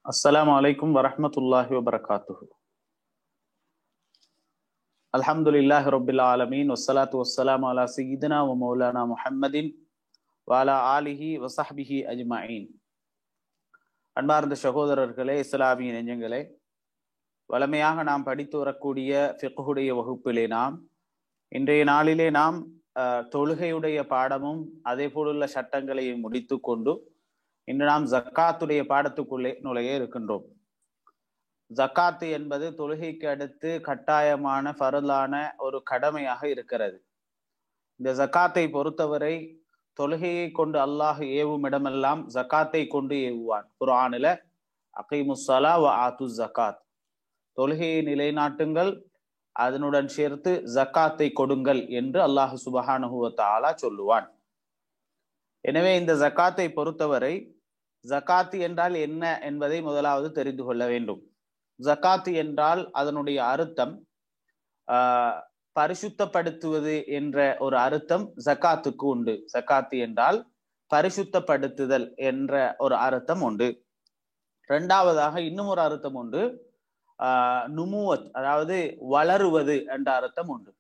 அஸ்ஸலாமு அலைக்கும் வரஹ்மத்துல்லாஹி வபரகாத்துஹு. அல்ஹம்துலில்லாஹி ரப்பில் ஆலமீன் வஸ்ஸலாத்து வஸ்ஸலாமு அலா சய்யிதினா வ மௌலானா முஹம்மதின் வ அலா ஆலிஹி வ ஸஹ்பிஹி அஜ்மஈன். அன்பார்ந்த சகோதரர்களே, இஸ்லாமிய நெஞ்சங்களே, வளமையாக நாம் படித்து வரக்கூடிய ஃபிக்ஹுடைய வகுப்பிலே நாம் இன்றைய நாளிலே நாம் தொழுகையுடைய பாடமும் அதே போலுள்ள சட்டங்களையும் முடித்து கொண்டு இன்று நாம் ஜக்காத்துடைய பாடத்துக்குள்ளே நுழைய இருக்கின்றோம். ஜக்காத்து என்பது தொழுகைக்கு அடுத்து கட்டாயமான ஃபர்லான ஒரு கடமையாக இருக்கிறது. இந்த ஜக்காத்தை பொறுத்தவரை தொழுகையை கொண்டு அல்லாஹ் ஏவும் இடமெல்லாம் ஜக்காத்தை கொண்டு ஏவுவான். குர்ஆனில அகீமுஸ்ஸலா வ ஆத்து ஜக்காத், தொழுகையை நிலைநாட்டுங்கள், அதனுடன் சேர்த்து ஜக்காத்தை கொடுங்கள் என்று அல்லாஹ் சுப்ஹானஹு வ தஆலா சொல்லுவான். எனவே இந்த ஜக்காத்தை பொறுத்தவரை ஜக்காத்து என்றால் என்ன என்பதை முதலாவது தெரிந்து கொள்ள வேண்டும். ஜக்காத்து என்றால் அதனுடைய அர்த்தம் பரிசுத்தப்படுத்துவது என்ற ஒரு அர்த்தம் ஜக்காத்துக்கு உண்டு. ஜக்காத்து என்றால் பரிசுத்தப்படுத்துதல் என்ற ஒரு அர்த்தம் உண்டு. இரண்டாவதாக இன்னும் ஒரு அர்த்தம் உண்டு, நுமுவத், அதாவது வளருவது என்ற அர்த்தம் உண்டு.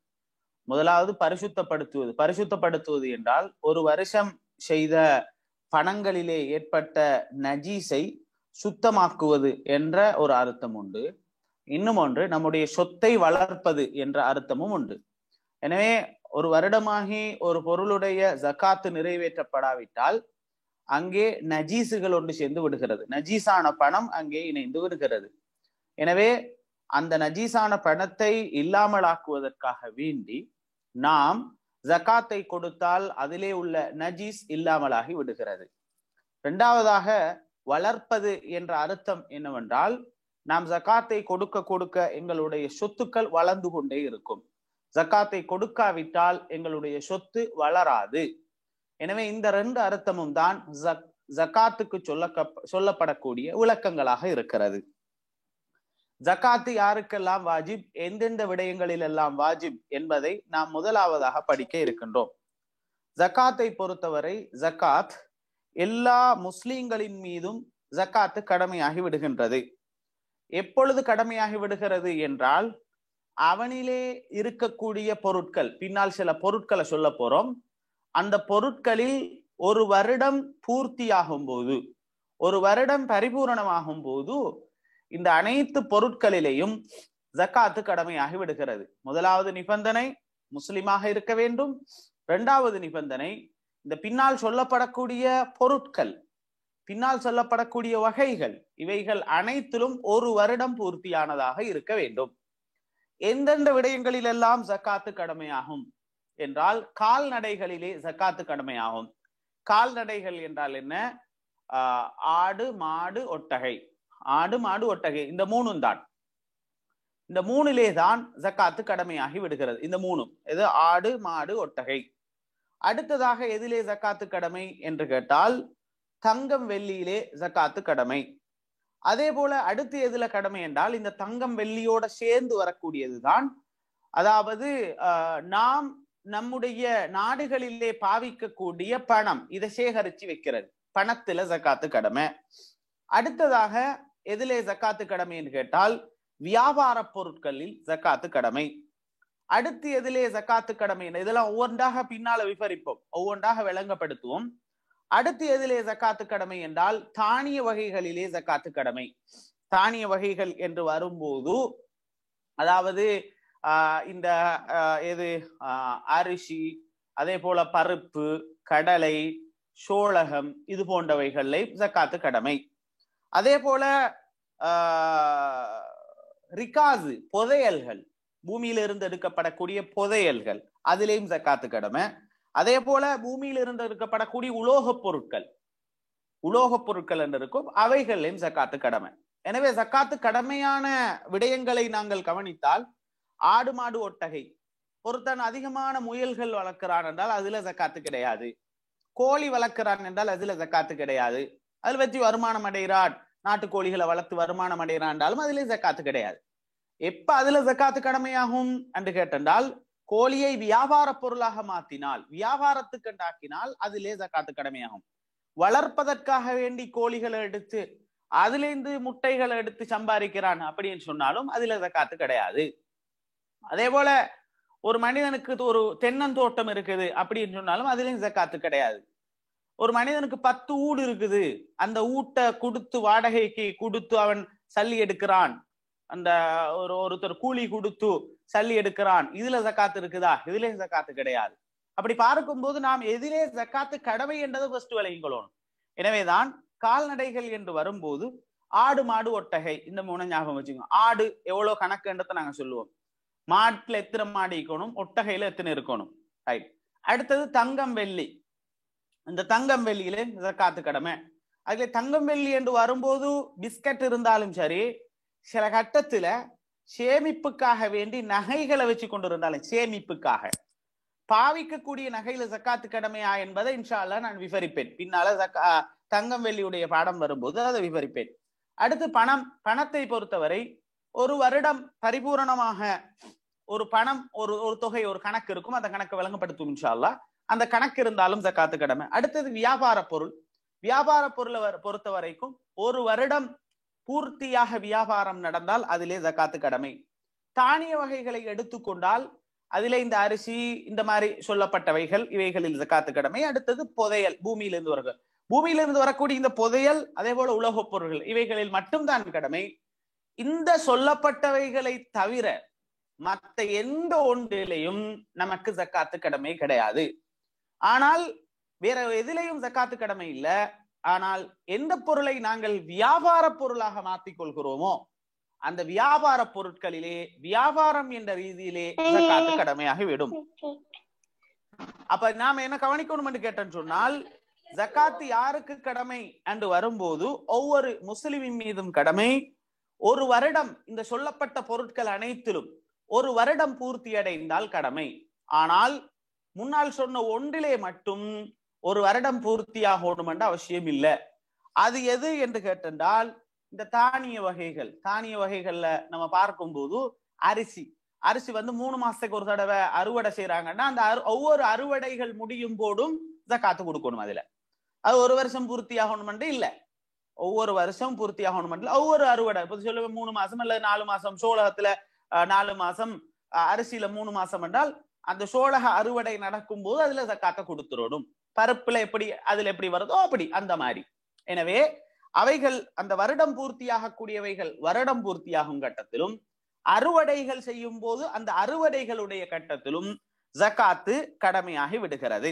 முதலாவது பரிசுத்தப்படுத்துவது. பரிசுத்தப்படுத்துவது என்றால் ஒரு வருஷம் செய்த பணங்களிலே ஏற்பட்ட நஜீஸை சுத்தமாக்குவது என்ற ஒரு அர்த்தம் உண்டு. இன்னும் ஒன்று, நம்முடைய சொத்தை வளர்ப்பது என்ற அர்த்தமும் உண்டு. எனவே ஒரு வருடமாகி ஒரு பொருளுடைய ஜக்காத்து நிறைவேற்றப்படாவிட்டால் அங்கே நஜீசுகள் ஒன்று சேர்ந்து விடுகிறது, நஜீஸான பணம் அங்கே இணைந்து விடுகிறது. எனவே அந்த நஜீஸான பணத்தை இல்லாமலாக்குவதற்காக வேண்டி நாம் ஜக்காத்தை கொடுத்தால் அதிலே உள்ள நஜீஸ் இல்லாமலாகி விடுகிறது. இரண்டாவதாக வளர்ப்பது என்ற அர்த்தம் என்னவென்றால், நாம் ஜக்காத்தை கொடுக்க கொடுக்க எங்களுடைய சொத்துக்கள் வளர்ந்து கொண்டே இருக்கும். ஜக்காத்தை கொடுக்காவிட்டால் எங்களுடைய சொத்து வளராது. எனவே இந்த ரெண்டு அர்த்தமும் தான் ஜக்காத்துக்கு சொல்லப்படக்கூடிய விளக்கங்களாக இருக்கிறது. ஜக்காத்து யாருக்கெல்லாம் வாஜிப், எந்தெந்த விடயங்களில் எல்லாம் வாஜிப் என்பதை நாம் முதலாவதாக படிக்க இருக்கின்றோம். ஜக்காத்தை பொறுத்தவரை ஜக்காத் எல்லா முஸ்லிம்களின் மீதும் ஜக்காத்து கடமையாகி விடுகின்றது. எப்பொழுது கடமையாகி விடுகிறது என்றால், அவனிலே இருக்கக்கூடிய பொருட்கள், பின்னால் சில பொருட்களை சொல்ல போறோம், அந்த பொருட்களில் ஒரு வருடம் பூர்த்தியாகும் போது, ஒரு வருடம் பரிபூரணமாகும் போது இந்த அனைத்து பொருட்களிலேயும் ஜக்காத்து கடமையாகி விடுகிறது. முதலாவது நிபந்தனை முஸ்லிமாக இருக்க வேண்டும். இரண்டாவது நிபந்தனை, இந்த பின்னால் சொல்லப்படக்கூடிய பொருட்கள், பின்னால் சொல்லப்படக்கூடிய வகைகள், இவைகள் அனைத்திலும் ஒரு வருடம் பூர்த்தியானதாக இருக்க வேண்டும். எந்தெந்த விடயங்களில் எல்லாம் ஜக்காத்து கடமையாகும் என்றால், கால்நடைகளிலே ஜக்காத்து கடமையாகும். கால்நடைகள் என்றால் என்ன? ஆடு, மாடு, ஒட்டகை. ஆடு, மாடு, ஒட்டகை, இந்த மூணும் தான். இந்த மூணிலே தான் ஜக்காத்து கடமையாகி விடுகிறது. இந்த மூணும் எது? ஆடு, மாடு, ஒட்டகை. அடுத்ததாக எதிலே ஜக்காத்து கடமை என்று கேட்டால், தங்கம் வெள்ளியிலே ஜக்காத்து கடமை. அதே போல அடுத்து எதுல கடமை என்றால், இந்த தங்கம் வெள்ளியோட சேர்ந்து வரக்கூடியதுதான், அதாவது நாம் நம்முடைய நாடுகளிலே பாவிக்கக்கூடிய பணம், இதை சேகரிச்சு வைக்கிறது, பணத்துல ஜக்காத்து கடமை. அடுத்ததாக எதிலே ஜக்காத்து கடமை என்று கேட்டால், வியாபார பொருட்களில் ஜக்காத்து கடமை. அடுத்து எதிலே ஜக்காத்து கடமை? இதெல்லாம் ஒவ்வொன்றாக பின்னால விவரிப்போம், ஒவ்வொன்றாக விளங்கப்படுத்துவோம். அடுத்து எதிலே ஜக்காத்து கடமை என்றால், தானிய வகைகளிலே ஜக்காத்து கடமை. தானிய வகைகள் என்று வரும்போது, அதாவது இந்த எது அரிசி, அதே போல பருப்பு, கடலை, சோளகம், இது போன்றவைகளை ஜக்காத்து கடமை. அதே போல ரிகாசு, புதையல்கள், பூமியிலிருந்து எடுக்கப்படக்கூடிய புதையல்கள், அதிலேயும் ஜக்காத்து கடமை. அதே போல பூமியிலிருந்து எடுக்கப்படக்கூடிய உலோகப் பொருட்கள், உலோகப் பொருட்கள் என்று இருக்கும், அவைகளிலும் ஜக்காத்து கடமை. எனவே ஜக்காத்து கடமையான விடயங்களை நாங்கள் கவனித்தால், ஆடு, மாடு, ஒட்டகை, ஒருத்தன் அதிகமான முயல்கள் வளர்க்கிறான் என்றால் அதுல ஜக்காத்து கிடையாது. கோழி வளர்க்கிறான் என்றால் அதுல ஜக்காத்து கிடையாது. அதில் வச்சு வருமானம் அடைகிறான், நாட்டுக்கோழிகளை வளர்த்து வருமானம் அடைகிறான் என்றாலும் அதிலே ஜக்காத்து கிடையாது. எப்ப அதுல ஜக்காத்து கடமையாகும் என்று கேட்டால், கோழியை வியாபார பொருளாக மாத்தினால், வியாபாரத்துக்கு உண்டாக்கினால் அதிலே ஜக்காத்து கடமையாகும். வளர்ப்பதற்காக வேண்டி கோழிகளை எடுத்து அதுலேருந்து முட்டைகளை எடுத்து சம்பாதிக்கிறான் அப்படின்னு சொன்னாலும் அதுல ஜக்காத்து கிடையாது. அதே போல ஒரு மனிதனுக்கு ஒரு தென்னந்தோட்டம் இருக்குது அப்படின்னு சொன்னாலும் அதுலயும் ஜக்காத்து கிடையாது. ஒரு மனிதனுக்கு 10 ஊடு இருக்குது, அந்த ஊட்டை கொடுத்து வாடகைக்கு கொடுத்து அவன் சல்லி எடுக்கிறான், அந்த ஒருத்தர் கூலி கொடுத்து சல்லி எடுக்கிறான், இதுல ஜக்காத்து இருக்குதா? இதுலயும் ஜக்காத்து கிடையாது. அப்படி பார்க்கும்போது நாம் எதிலே ஜக்காத்து கடமை என்றதை ஃபர்ஸ்ட் விளங்கிக்கொள்ளணும். எனவேதான் கால்நடைகள் என்று வரும்போது ஆடு மாடு ஒட்டகை இந்த 3 ஞாபகம் வச்சுக்கோங்க. ஆடு எவ்வளவு கணக்குன்றதை நாங்க சொல்லுவோம். மாட்டுல எத்தனை மாடு இருக்கணும், ஒட்டகையில எத்தனை இருக்கணும். ரைட். அடுத்தது தங்கம் வெள்ளி. இந்த தங்கம் வெள்ளியில ஜக்காத்து கடமை. அதுல தங்கம் வெள்ளி என்று வரும்போது பிஸ்கட் இருந்தாலும் சரி, சில கட்டத்துல சேமிப்புக்காக வேண்டி நகைகளை வச்சு கொண்டு இருந்தாலும் சேமிப்புக்காக பாவிக்கக்கூடிய நகையில ஜக்காத்து கடமையா என்பதை இன்ஷா அல்லாஹ் நான் விவரிப்பேன். பின்னால தங்கம் வெள்ளியுடைய பாடம் வரும்போது அதை விவரிப்பேன். அடுத்து பணத்தை பொறுத்தவரை ஒரு வருடம் பரிபூரணமாக ஒரு பணம் ஒரு தொகை ஒரு கணக்கு இருக்கும், அந்த கணக்கு வழங்கப்படுத்தும் இன்ஷா அல்லாஹ். அந்த கணக்கு இருந்தாலும் ஜக்காத்து கடமை. அடுத்தது வியாபார பொருள். வியாபார பொருளை பொறுத்த வரைக்கும் ஒரு வருடம் பூர்த்தியாக வியாபாரம் நடந்தால் அதிலே ஜக்காத்து கடமை. தானிய வகைகளை எடுத்துக்கொண்டால் அதிலே இந்த அரிசி இந்த மாதிரி சொல்லப்பட்டவைகள் இவைகளில் ஜக்காத்து கடமை. அடுத்தது புதையல், பூமியிலிருந்து வரக்கூடிய இந்த புதையல், அதே போல உலோகப் பொருள்கள் இவைகளில் மட்டும்தான் கடமை. இந்த சொல்லப்பட்டவைகளை தவிர மற்ற எந்த ஒன்றிலையும் நமக்கு ஜக்காத்து கடமை கிடையாது. ஆனால் வேற எதிலையும் ஜக்காத்து கடமை இல்லை. ஆனால் எந்த பொருளை நாங்கள் வியாபார பொருளாக மாற்றிக் கொள்கிறோமோ அந்த வியாபார பொருட்களிலே வியாபாரம் என்ற ரீதியிலே ஜக்காத்து கடமையாகி விடும். அப்ப நாம என்ன கவனிக்கணும் என்று கேட்டேன்னு சொன்னால், ஜக்காத்து யாருக்கு கடமை என்று வரும்போது ஒவ்வொரு முஸ்லிமின் மீதும் கடமை. ஒரு வருடம் இந்த சொல்லப்பட்ட பொருட்கள் அனைத்திலும் ஒரு வருடம் பூர்த்தி அடைந்தால் கடமை. ஆனால் முன்னால் சொன்ன ஒன்றிலே மட்டும் ஒரு வருடம் பூர்த்தியாகணும் என்ற அவசியம் இல்லை. அது எது என்று கேட்டால் இந்த தானிய வகைகள்ல நம்ம பார்க்கும்போது அரிசி 3 மாசத்துக்கு ஒரு தடவை அறுவடை செய்யறாங்கன்னா அந்த ஒவ்வொரு அறுவடைகள் முடியும் போதும் ஜக்காத்து கொடுக்கணும். அதுல அது ஒரு வருஷம் பூர்த்தி ஆகணும் இல்ல, ஒவ்வொரு வருஷம் பூர்த்தி ஆகணும். ஒவ்வொரு அறுவடை இப்ப சொல்லுவ 3 மாசம் அல்லது 4 மாசம், சோளகத்துல 4 மாசம், அரிசியில 3 மாசம் என்றால் அந்த சோளக அறுவடை நடக்கும் போது அதுல ஜக்காத்தை கொடுத்துடணும். பருப்புல எப்படி அதுல எப்படி வருதோ அப்படி அந்த மாதிரி. எனவே அவைகள் அந்த வருடம் பூர்த்தியாகக்கூடியவைகள் வருடம் பூர்த்தியாகும் கட்டத்திலும், அறுவடைகள் செய்யும் போது அந்த அறுவடைகளுடைய கட்டத்திலும் ஜக்காத்து கடமையாகி விடுகிறது.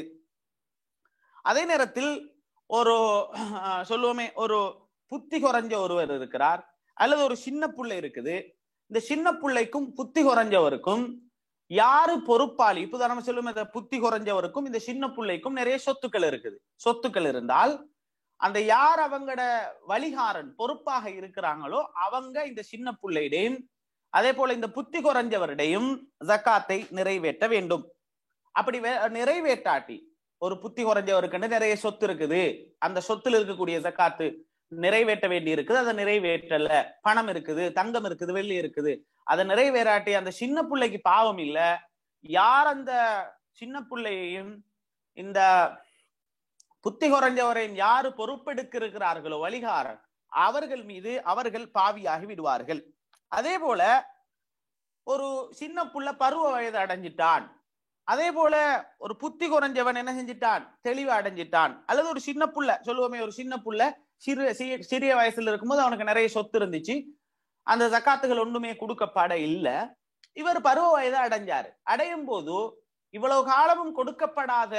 அதே நேரத்தில் ஒரு சொல்லுவோமே, ஒரு புத்தி குறைஞ்ச ஒருவர் இருக்கிறார் அல்லது ஒரு சின்ன பிள்ளை இருக்குது. இந்த சின்ன பிள்ளைக்கும் புத்தி குறைஞ்சவருக்கும் யாரு பொறுப்பாளி? இப்ப நம்ம சொல்லுவோம், இந்த புத்தி குறைஞ்சவருக்கும் இந்த சின்ன பிள்ளைக்கும் நிறைய சொத்துக்கள் இருக்குது. சொத்துக்கள் இருந்தால் அந்த யார் அவங்களோட வழிகாரன் பொறுப்பாக இருக்கிறாங்களோ அவங்க இந்த சின்ன பிள்ளையிடையும் அதே போல இந்த புத்தி குறைஞ்சவரிடையும் ஜக்காத்தை நிறைவேற்ற வேண்டும். அப்படி நிறைவேற்றாட்டி, ஒரு புத்தி குறைஞ்சவருக்கு நிறைய சொத்து இருக்குது, அந்த சொத்துல இருக்கக்கூடிய ஜக்காத்து நிறைவேற்ற வேண்டி இருக்குது, அதை நிறைவேற்றல. பணம் இருக்குது, தங்கம் இருக்குது, வெள்ளி இருக்குது, அதை நிறைவேறாட்டி அந்த சின்ன பிள்ளைக்கு பாவம் இல்ல. யார் அந்த சின்ன பிள்ளையையும் இந்த புத்தி குறைஞ்சவரையும் யாரு பொறுப்பெடுக்க இருக்கிறார்களோ வழிகாரன், அவர்கள் மீது அவர்கள் பாவியாகி விடுவார்கள். அதே போல ஒரு சின்ன புள்ள பருவ வயது அடைஞ்சிட்டான், அதே போல ஒரு புத்தி குறைஞ்சவன் என்ன செஞ்சிட்டான், தெளிவு அடைஞ்சிட்டான். அல்லது ஒரு சின்ன புள்ள சொல்லுவோமே, ஒரு சின்ன புள்ள சிறிய வயசுல இருக்கும்போது அவனுக்கு நிறைய சொத்து இருந்துச்சு, அந்த ஜக்காத்துகள் ஒன்றுமே கொடுக்கப்பட இல்லை. இவர் பருவ வயதை அடைஞ்சாரு. அடையும் போது இவ்வளவு காலமும் கொடுக்கப்படாத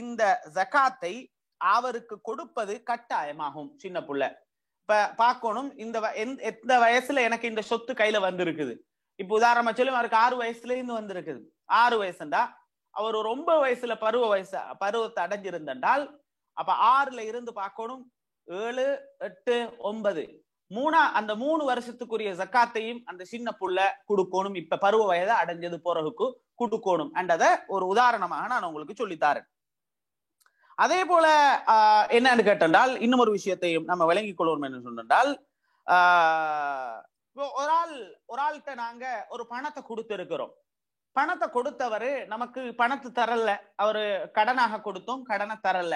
இந்த ஜக்காத்தை அவருக்கு கொடுப்பது கட்டாயமாகும். சின்ன புள்ள இப்ப பார்க்கணும், எந்த வயசுல எனக்கு இந்த சொத்து கையில வந்திருக்குது. இப்ப உதாரணமா சொல்லி அவருக்கு 6 வயசுல இருந்து வந்திருக்குது. 6 வயசுண்டா அவர் ஒரு 9 வயசுல பருவத்தை அடைஞ்சிருந்தால் அப்ப 6ல இருந்து பார்க்கணும் 7, 8, 9 அந்த 3 வருஷத்துக்குரிய ஜக்காத்தையும் அந்த சின்ன புள்ள கொடுக்கணும். இப்ப பருவ வயதை அடைஞ்சது பிறகுக்கு கொடுக்கணும் என்றத ஒரு உதாரணமாக நான் உங்களுக்கு சொல்லித்தாரேன். அதே போல என்னன்னு கேட்டால் இன்னும் ஒரு விஷயத்தையும் நம்ம விளங்கிக் கொள்வோம். என்ன சொன்னால், ஒரு ஆள்கிட்ட நாங்க ஒரு பணத்தை கொடுத்திருக்கிறோம். பணத்தை கொடுத்தவரு நமக்கு பணத்தை தரல, அவரு கடனாக கொடுத்தோம், கடனை தரல.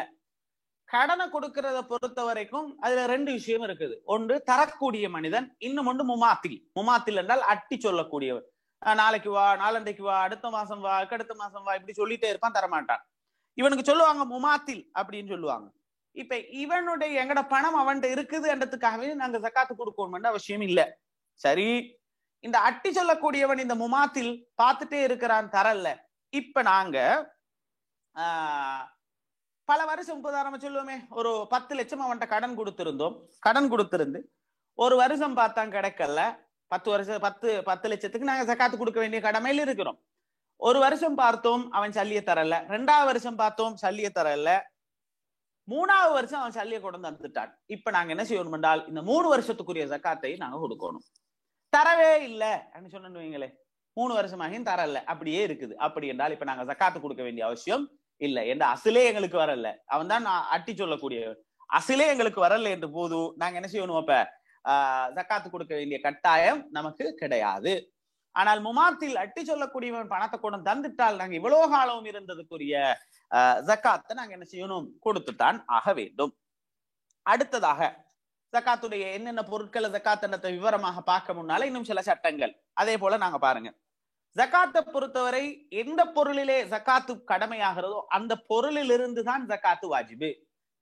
கடனை கொடுக்கறத பொறுத்த வரைக்கும் அதுல ரெண்டு விஷயம் இருக்குது. ஒன்று தரக்கூடிய மனிதன், இன்னும் ஒன்று முமாத்தில். முமாத்தில் என்றால் அட்டி சொல்லக்கூடியவர். நாளைக்கு வா, நாளண்டைக்கு வா, அடுத்த மாசம் வா, அடுத்த மாசம் வா, இப்படி சொல்லிட்டே இருப்பான், தரமாட்டான். இவனுக்கு சொல்லுவாங்க முமாத்தில் அப்படின்னு சொல்லுவாங்க. இப்ப இவனுடைய எங்கட பணம் அவன்கிட்ட இருக்குது என்றதுக்காகவே நாங்க ஜக்காத்து கொடுக்கணும் அவசியம் இல்ல. சரி, இந்த அட்டி சொல்லக்கூடியவன் இந்த முமாத்தில் பார்த்துட்டே இருக்கிறான், தரல. இப்ப நாங்க பல வருஷம் உதாரணமா சொல்லுவோமே, ஒரு 10 லட்சம் அவன்கிட்ட கடன் கொடுத்திருந்தோம். கடன் கொடுத்திருந்து ஒரு வருஷம் பார்த்தான் கிடைக்கல. 10 லட்சத்துக்கு நாங்க ஜக்காத்து கொடுக்க வேண்டிய கடமையில் இருக்கிறோம். ஒரு வருஷம் பார்த்தோம் அவன் சல்லிய தரல. 2வது வருஷம் பார்த்தோம் சல்லிய தரல. 3வது வருஷம் அவன் சல்லிய கொண்டு வந்துட்டான். இப்ப நாங்க என்ன செய்யணும் என்றால் இந்த 3 வருஷத்துக்குரிய ஜக்காத்தை நாங்க கொடுக்கணும். தரவே இல்லை சொன்னு வைங்களே, 3 வருஷமாகியும் தரல, அப்படியே இருக்குது. அப்படி என்றால் இப்ப நாங்க ஜக்காத்து கொடுக்க வேண்டிய அவசியம் இல்லை. என்ற அசிலே எங்களுக்கு வரல, அவன் தான் அட்டி சொல்லக்கூடிய அசிலே எங்களுக்கு வரல என்று போது நாங்க என்ன செய்யணும், அப்ப ஜக்காத்து கொடுக்க வேண்டிய கட்டாயம் நமக்கு கிடையாது. ஆனால் முமாத்தில் அட்டி சொல்லக்கூடியவன் பணத்தை கொண்டு தந்துட்டால் நாங்க இவ்வளவு காலம் இருந்ததுக்குரிய ஜக்காத்தை நாங்க என்ன செய்யணும், கொடுத்துத்தான் ஆக வேண்டும். அடுத்ததாக ஜக்காத்துடைய என்னென்ன பொருட்களை ஜக்காத் விவரமாக பார்க்க முன்னால இன்னும் சில சட்டங்கள். அதே போல நாங்க பாருங்க, ஜக்காத்தை பொறுத்தவரை எந்த பொருளிலே ஜக்காத்து கடமையாகிறதோ அந்த பொருளிலிருந்து தான் ஜக்காத்து வாஜிபு.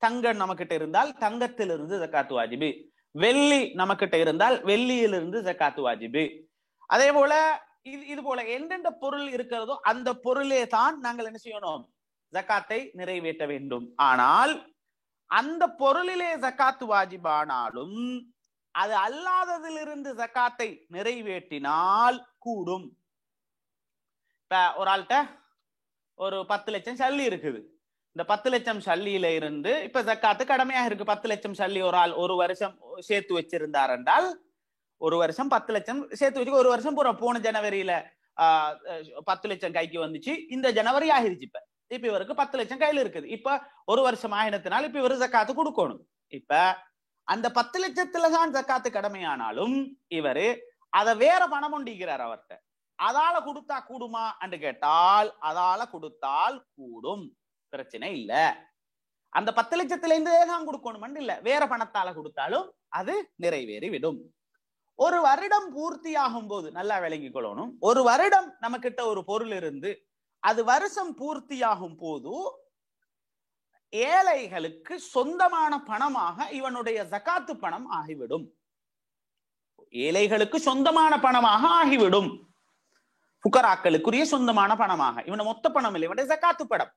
தங்கம் நமக்கிட்ட இருந்தால் தங்கத்திலிருந்து ஜக்காத்து வாஜிபு. வெள்ளி நமக்கிட்ட இருந்தால் வெள்ளியிலிருந்து ஜக்காத்து வாஜிபு. அதே போல இது போல எந்தெந்த பொருள் இருக்கிறதோ அந்த பொருளே தான் நாங்கள் என்ன செய்யணும், ஜக்காத்தை நிறைவேற்ற வேண்டும். ஆனால் அந்த பொருளிலே ஜக்காத்து வாஜிபானாலும் அது அல்லாததிலிருந்து ஜக்காத்தை நிறைவேற்றினால் கூடும். இப்ப ஒரு ஆள்கிட்ட ஒரு 10 லட்சம் சல்லி இருக்குது. இந்த 10 லட்சம் சல்லியில இருந்து இப்ப ஜக்காத்து கடமையாக இருக்கு. 10 லட்சம் சல்லி ஒரு ஆள் ஒரு வருஷம் சேர்த்து வச்சிருந்தார் என்றால், ஒரு வருஷம் 10 லட்சம் சேர்த்து வச்சு ஒரு வருஷம் போன ஜனவரியில 10 லட்சம் கைக்கு வந்துச்சு. இந்த ஜனவரி ஆகிருச்சு. இப்ப இவருக்கு 10 லட்சம் கையில இருக்குது. இப்ப ஒரு வருஷம் ஆயினத்தினால் இப்ப இவரு ஜக்காத்து கொடுக்கணும். இப்ப அந்த 10 லட்சத்துலதான் ஜக்காத்து கடமையானாலும் இவரு அதை வேற பணம் ஒண்டிக்கிறார் அவர்கிட்ட. அதால கொடுத்தா கூடுமா என்று கேட்டால் அதால கொடுத்தால் கூடும், பிரச்சனை இல்ல. அந்த 10 லட்சத்துல இருந்து தான் கொடுக்கணும் இல்ல, வேற பணத்தால கொடுத்தாலும் அது நிறைவேறி விடும். ஒரு வருடம் பூர்த்தியாகும் போது நல்லா விளங்கிக் கொள்ளணும், ஒரு வருடம் நம்ம கிட்ட ஒரு பொருள் இருந்து அது வருஷம் பூர்த்தியாகும் போது ஏழைகளுக்கு சொந்தமான பணமாக இவனுடைய ஜக்காத்து பணம் ஆகிவிடும். ஏழைகளுக்கு சொந்தமான பணமாக ஆகிவிடும். புகராக்களுக்குரிய சொந்தமான பணமாக. இவன மொத்த பணம் இல்லை, இவனுடைய ஜக்காத்து பணம்.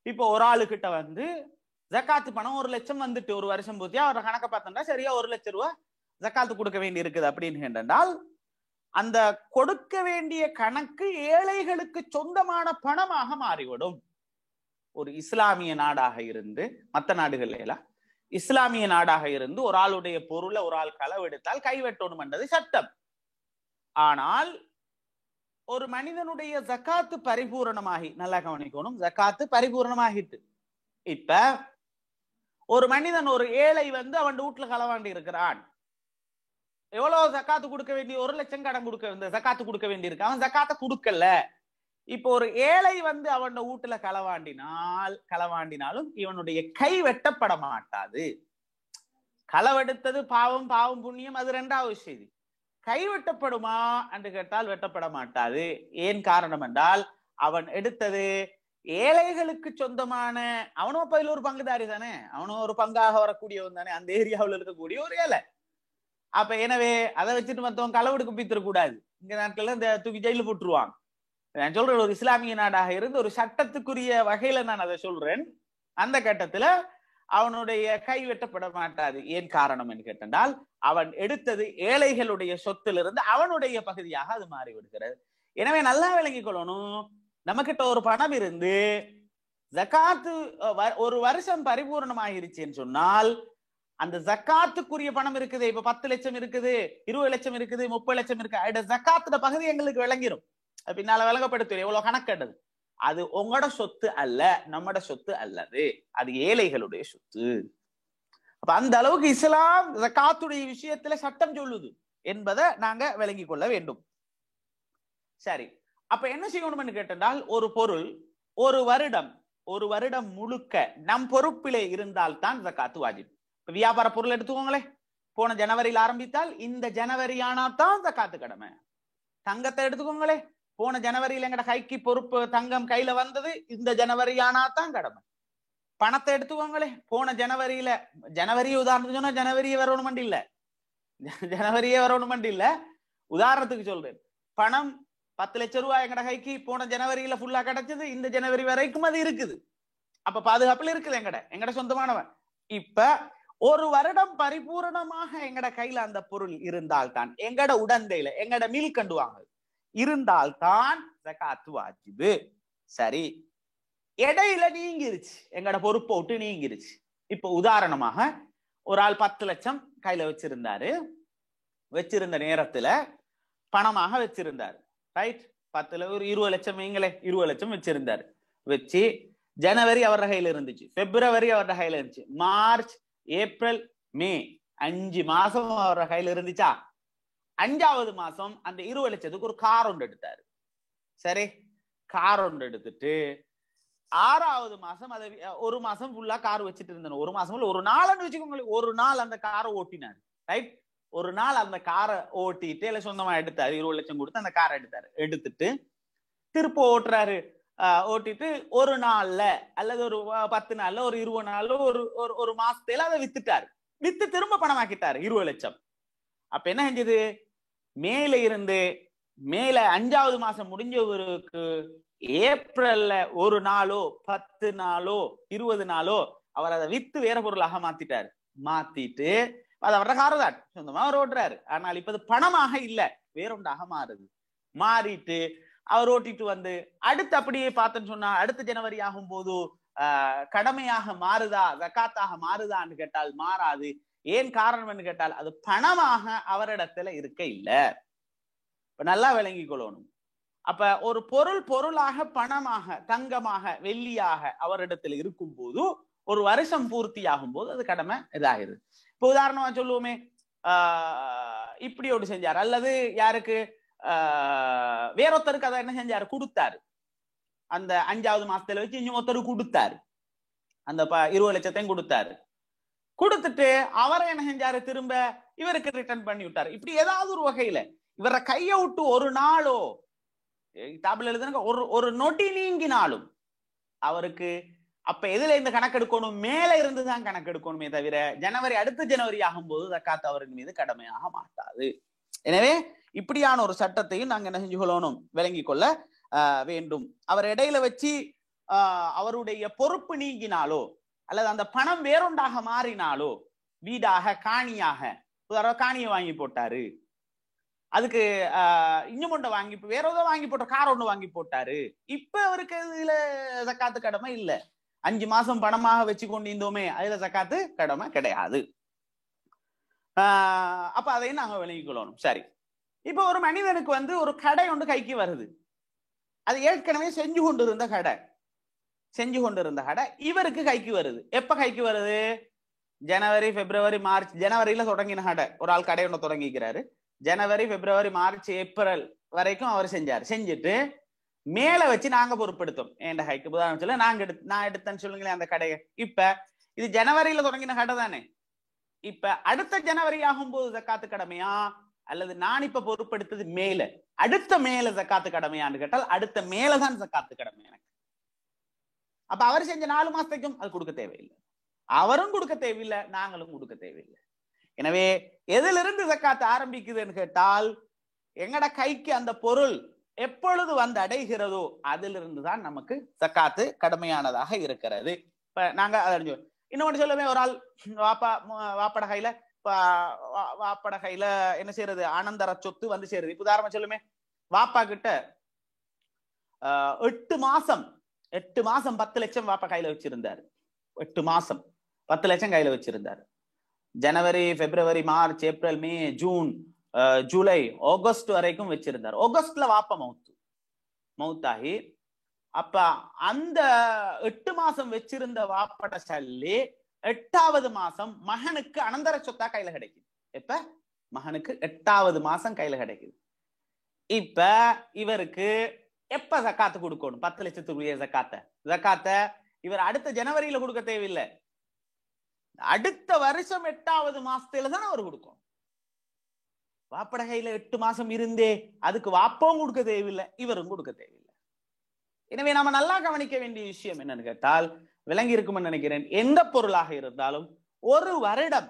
இப்போ ஒரு ஆளுகிட்ட வந்து ஜக்காத்து பணம் 1 லட்சம் வந்துட்டு ஒரு வருஷம் பூர்த்தியா அவரை கணக்க பார்த்தா சரியா 1 லட்சம் ரூபாய் ஜக்காத்து கொடுக்க வேண்டி இருக்குது அப்படின்னு என்றால் அந்த கொடுக்க வேண்டிய கணக்கு ஏழைகளுக்கு சொந்தமான பணமாக மாறிவிடும். ஒரு இஸ்லாமிய நாடாக இருந்து, மற்ற நாடுகள் எல்லாம் இஸ்லாமிய நாடாக இருந்து ஒரு ஆளுடைய பொருளை ஒரு ஆள் களவெடுத்தால் கைவெட்டணும் என்றது சட்டம். ஆனால் ஒரு மனிதனுடைய ஜக்காத்து பரிபூரணமாகி, நல்லா கவனிக்கணும், ஜக்காத்து பரிபூரணமாகிட்டு இப்ப ஒரு மனிதன் ஒரு ஏழை வந்து அவன் வீட்டுல களவாண்டி இருக்கிறான். எவ்வளவு ஜக்காத்து கொடுக்க வேண்டிய 1 லட்சம் கடன் கொடுக்க ஜக்காத்து கொடுக்க வேண்டி இருக்கு, அவன் ஜக்காத்தை கொடுக்கல. இப்போ ஒரு ஏழை வந்து அவன் வீட்டுல களவாண்டினாலும் இவனுடைய கை வெட்டப்பட மாட்டாது. களவெடுத்தது பாவம் புண்ணியம், அது 2வது செய்தி. கை வெட்டப்படுமா என்று கேட்டால் வெட்டப்பட மாட்டாது. ஏன் காரணம் என்றால் அவன் எடுத்தது ஏழைகளுக்கு சொந்தமான, அவனும் பயில ஒரு பங்குதாரி தானே, அவனும் ஒரு பங்காக வரக்கூடியவன் தானே, அந்த ஏரியாவில் இருக்கக்கூடிய ஒரு ஏழை. அப்ப எனவே அதை வச்சுட்டு மத்தவங்க களவெடுக்க பித்திரக்கூடாது. இங்க நாட்கள்ல இந்த தூக்கி ஜெயில போட்டுருவாங்க. நான் சொல்றேன், ஒரு இஸ்லாமிய நாடாக இருந்து ஒரு சட்டத்துக்குரிய வகையில நான் அதை சொல்றேன். அந்த கட்டத்துல அவனுடைய கை வெட்டப்பட மாட்டாது. ஏன் காரணம் என்று கேட்டால் அவன் எடுத்தது ஏழைகளுடைய சொத்திலிருந்து அவனுடைய பகுதியாக அது மாறிவிடுகிறது. எனவே நல்லா விளங்கிக் கொள்ளணும், நம்ம கிட்ட ஒரு பணம் இருந்து ஜக்காத்து ஒரு வருஷம் பரிபூர்ணமாகிருச்சுன்னு சொன்னால் அந்த ஜக்காத்துக்குரிய பணம் இருக்குது. இப்ப 10 லட்சம் இருக்குது, 20 லட்சம் இருக்குது, 30 லட்சம் இருக்கு, ஜக்காத்துல பகுதி எங்களுக்கு விளங்கிடும். பின்னால விளங்கப்படுத்தும் எவ்வளவு கணக்கெடுது. அது உங்களோட சொத்து அல்ல, நம்மட சொத்து அல்லது, அது ஏழைகளுடைய சொத்து. அப்ப அந்த அளவுக்கு இஸ்லாம் ஜக்காத்துடைய விஷயத்துல சட்டம் சொல்லுது என்பதை நாங்க விளங்கி கொள்ள வேண்டும். சரி, அப்ப என்ன செய்யணும்னு கேட்டால் ஒரு பொருள் ஒரு வருடம் ஒரு வருடம் முழுக்க நம் பொறுப்பிலே இருந்தால் தான் ஜகாத்து வாஜிப். வியாபார பொருள் எடுத்துக்கோங்களேன், போன ஜனவரியில் ஆரம்பித்தால் இந்த ஜனவரி ஆனா தான் ஜகாத்து கடமை. தங்கத்தை எடுத்துக்கோங்களே, போன ஜனவரியில எங்கட கைக்கு பொறுப்பு தங்கம் கையில வந்தது இந்த ஜனவரி ஆனா தான் கடமை. பணத்தை எடுத்துக்கோங்களே, போன ஜனவரியில, ஜனவரியை உதாரணத்துக்கு சொன்னா ஜனவரியே வரணும் இல்ல, ஜனவரியே வரணும் இல்ல, உதாரணத்துக்கு சொல்றேன். பணம் 10 லட்சம் ரூபாய் எங்கட கைக்கு போன ஜனவரியில ஃபுல்லா கிடைச்சது, இந்த ஜனவரி வரைக்கும் அது இருக்குது. அப்ப பாதுகாப்புல இருக்குது எங்கட சொந்தமானவன். இப்ப ஒரு வருடம் பரிபூரணமாக எங்கட கையில அந்த பொருள் இருந்தால்தான், எங்கட உடந்தையில எங்கட மில் கண்டுவாங்க இருந்தால்தான் ஜகாத்து வாஜிபு. சரி, இடையில நீங்கிருச்சு, எங்கட பொறுப்பை விட்டு நீங்கிருச்சு. இப்ப உதாரணமாக ஒரு ஆள் 10 லட்சம் கையில வச்சிருந்த நேரத்துல பணமாக வச்சிருந்தாரு, ரைட்? 10ல ஒரு 20 லட்சம் வைங்களே, 20 லட்சம் வச்சிருந்தாரு. வச்சு ஜனவரி அவர கையில இருந்துச்சு, பிப்ரவரி அவர கையில இருந்துச்சு, மார்ச், ஏப்ரல், மே 5 மாசம் அவர கையில இருந்துச்சா? 5வது மாசம் அந்த 20 லட்சத்துக்கு ஒரு கார் ஒன்று எடுத்தாரு. சரி, கார் ஒன்று எடுத்துட்டு 6வது மாசம் அதை ஒரு மாசம் ஃபுல்லா கார் வச்சுட்டு இருந்தேன். ஒரு மாசம் ஒரு நாள்னு வச்சுக்கோங்களேன், ஒரு நாள் அந்த காரை ஓட்டினாரு, ரைட்? ஒரு நாள் அந்த காரை ஓட்டிட்டு இல்ல சொந்தமா எடுத்தாரு, 20 லட்சம் கொடுத்து அந்த காரை எடுத்துட்டு திருப்ப ஓட்டுறாரு. ஓட்டிட்டு ஒரு நாள்ல அல்லது ஒரு 10 நாள்ல ஒரு 20 நாள்ல ஒரு மாசத்துல அதை வித்துட்டாரு. வித்து திரும்ப பணமாக்கிட்டாரு 20 லட்சம். அப்ப என்ன செஞ்சது? மேல 5வது மாசம் முடிஞ்சவருக்கு ஏப்ரல்ல ஒரு நாளோ 10 நாளோ 20 நாளோ அவர் அதை வித்து வேற பொருளாக மாத்திட்டாரு. மாத்திட்டு அது அவரோட காரு தான், சொந்தமா அவர் ஓட்டுறாரு. ஆனால் இப்ப அது பணமாக இல்ல, வேறொன்றாக மாறிட்டு அவர் ஓட்டிட்டு வந்து அடுத்து அப்படியே பார்த்தேன்னு சொன்னா அடுத்த ஜனவரி ஆகும் போது கடமையாக மாறுதா, ஜகாத்தாக மாறுதான்னு கேட்டால் மாறாது. ஏன் காரணம்னு கேட்டால் அது பணமாக அவரிடத்துல இருக்க இல்ல. இப்ப நல்லா விளங்கி கொள்ளணும். அப்ப ஒரு பொருளாக பணமாக தங்கமாக வெள்ளியாக அவரிடத்துல இருக்கும் போது ஒரு வருஷம் பூர்த்தி ஆகும் போது அது கடமை இதாகிருது. இப்ப உதாரணமா சொல்லுவோமே, இப்படி ஒன்று செஞ்சாரு, அல்லது யாருக்கு வேறொருத்தருக்கு அதை என்ன செஞ்சாரு, கொடுத்தாரு. அந்த 5வது மாசத்துல வச்சு இன்னும் ஒருத்தருக்கு கொடுத்தாரு, அந்த 20 லட்சத்தையும் கொடுத்துட்டு அவரை என்ன செஞ்சாரு, திரும்ப இவருக்கு ரிட்டர்ன் பண்ணி விட்டாரு. இப்படி ஏதாவது ஒரு வகையில இவரை கையை விட்டு ஒரு நாளோ தாபில் எழுதுன ஒரு நொடி நீங்கினாலும் அவருக்கு அப்ப எதுல இந்த கணக்கு எடுக்கணும், மேல இருந்துதான் கணக்கு எடுக்கணுமே தவிர அடுத்த ஜனவரி ஆகும்போது ஜகாத் அவரின் மீது கடமையாக மாட்டாது. எனவே இப்படியான ஒரு சட்டத்தையும் நாங்க என்ன செஞ்சு கொள்ளணும், விளங்கி கொள்ள வேண்டும். அவர் இடையில வச்சு அவருடைய பொறுப்பு நீங்கினாலோ அல்லது அந்த பணம் வேறொன்றாக மாறினாலோ, வீடாக காணியாக காணியை வாங்கி போட்டாரு, அதுக்கு இன்னும் ஒன்றை வாங்கி வேற ஏதோ வாங்கி போட்ட கார் ஒண்ணு வாங்கி போட்டாரு, இப்ப அவருக்கு இதுல ஜகாத்து கடமை இல்ல. 5 மாசம் பணமாக வச்சு கொண்டிருந்தோமே அதுல ஜகாத்து கடமை கிடையாது. அப்ப அதையும் நாங்க விளங்கிக் கொள்ளணும். சரி, இப்ப ஒரு மனிதனுக்கு ஒரு கடை ஒன்று கைக்கு வருது, அது ஏற்கனவே செஞ்சு கொண்டிருந்த கடை இவருக்கு கைக்கு வருது. எப்ப கைக்கு வருது? ஜனவரி, பிப்ரவரி, மார்ச். ஜனவரியில தொடங்கின கடை, ஒரு ஆள் கடை ஒன்று தொடங்கிக்கிறாரு. ஜனவரி, பிப்ரவரி, மார்ச், ஏப்ரல் வரைக்கும் அவர் செஞ்சுட்டு மேல வச்சு நாங்க பொறுப்பெடுத்தோம். என் கைக்கு உதாரணம் சொல்ல நான் எடுத்தேன்னு சொல்லுங்களேன் அந்த கடையை. இப்ப இது ஜனவரியில தொடங்கின கடை தானே, இப்ப அடுத்த ஜனவரி ஆகும் போது ஜகாத்து கடமையா அல்லது நான் இப்ப பொறுப்பெடுத்தது அடுத்த மேல ஜகாத்து கடமையான்னு கேட்டால் அடுத்த மேலதான் ஜகாத்து கடமை எனக்கு. அப்ப அவர் செஞ்ச 4 மாசத்துக்கும் அது கொடுக்க தேவையில்லை, அவரும் கொடுக்க தேவையில்லை, நாங்களும் கொடுக்க தேவையில்லை. எனவே எதிலிருந்து ஜகாத்து ஆரம்பிக்குதுன்னு கேட்டால் எங்கட கைக்கு அந்த பொருள் எப்பொழுது வந்து அடைகிறதோ அதிலிருந்து தான் நமக்கு ஜகாத்து கடமையானதாக இருக்கிறது. இப்ப நாங்க அதை இன்னொன்று சொல்லுவேன், ஒரு ஆள் வாப்பட கையில என்ன செய்யறது, ஆனந்தர சொத்து வந்து சேருது. இப்ப உதாரணமா சொல்லுமே, வாப்பா கிட்ட 8 மாசம் 10 லட்சம் வாப்பா கையில வச்சிருந்தாரு. 8 மாசம் 10 லட்சம் கையில வச்சிருந்தாரு. ஜனவரி, பிப்ரவரி, மார்ச், ஏப்ரல், மே, ஜூன், ஜூலை, ஆகஸ்ட் வரைக்கும் வச்சிருந்தார். ஆகஸ்ட்ல வாப்பா மௌத்தாகி அப்ப அந்த 8 மாசம் வச்சிருந்த வாப்பட சல்லி 8வது மாசம் மகனுக்கு அனந்தர சொத்தா கையில கிடைக்குது. எப்ப மகனுக்கு 8வது மாசம் கையில கிடைக்குது. இப்ப இவருக்கு எப்ப ஜகாத்து கொடுக்கணும்? 10 லட்சத்துக்குரிய ஜகாத்தை இவர் அடுத்த ஜனவரியில கொடுக்க தேவையில்லை, அடுத்த வருஷம் 8வது மாசத்துல தான் அவர் கொடுக்கும். வாப்படகையில 8 மாசம் இருந்தே அதுக்கு வாப்பவும் கொடுக்க தேவையில்லை, இவரும் கொடுக்க தேவையில்லை. எனவே நாம நல்லா கவனிக்க வேண்டிய விஷயம் என்னன்னு கேட்டால், விளங்கி இருக்கும்னு நினைக்கிறேன், எந்த பொருளாக இருந்தாலும் ஒரு வருடம்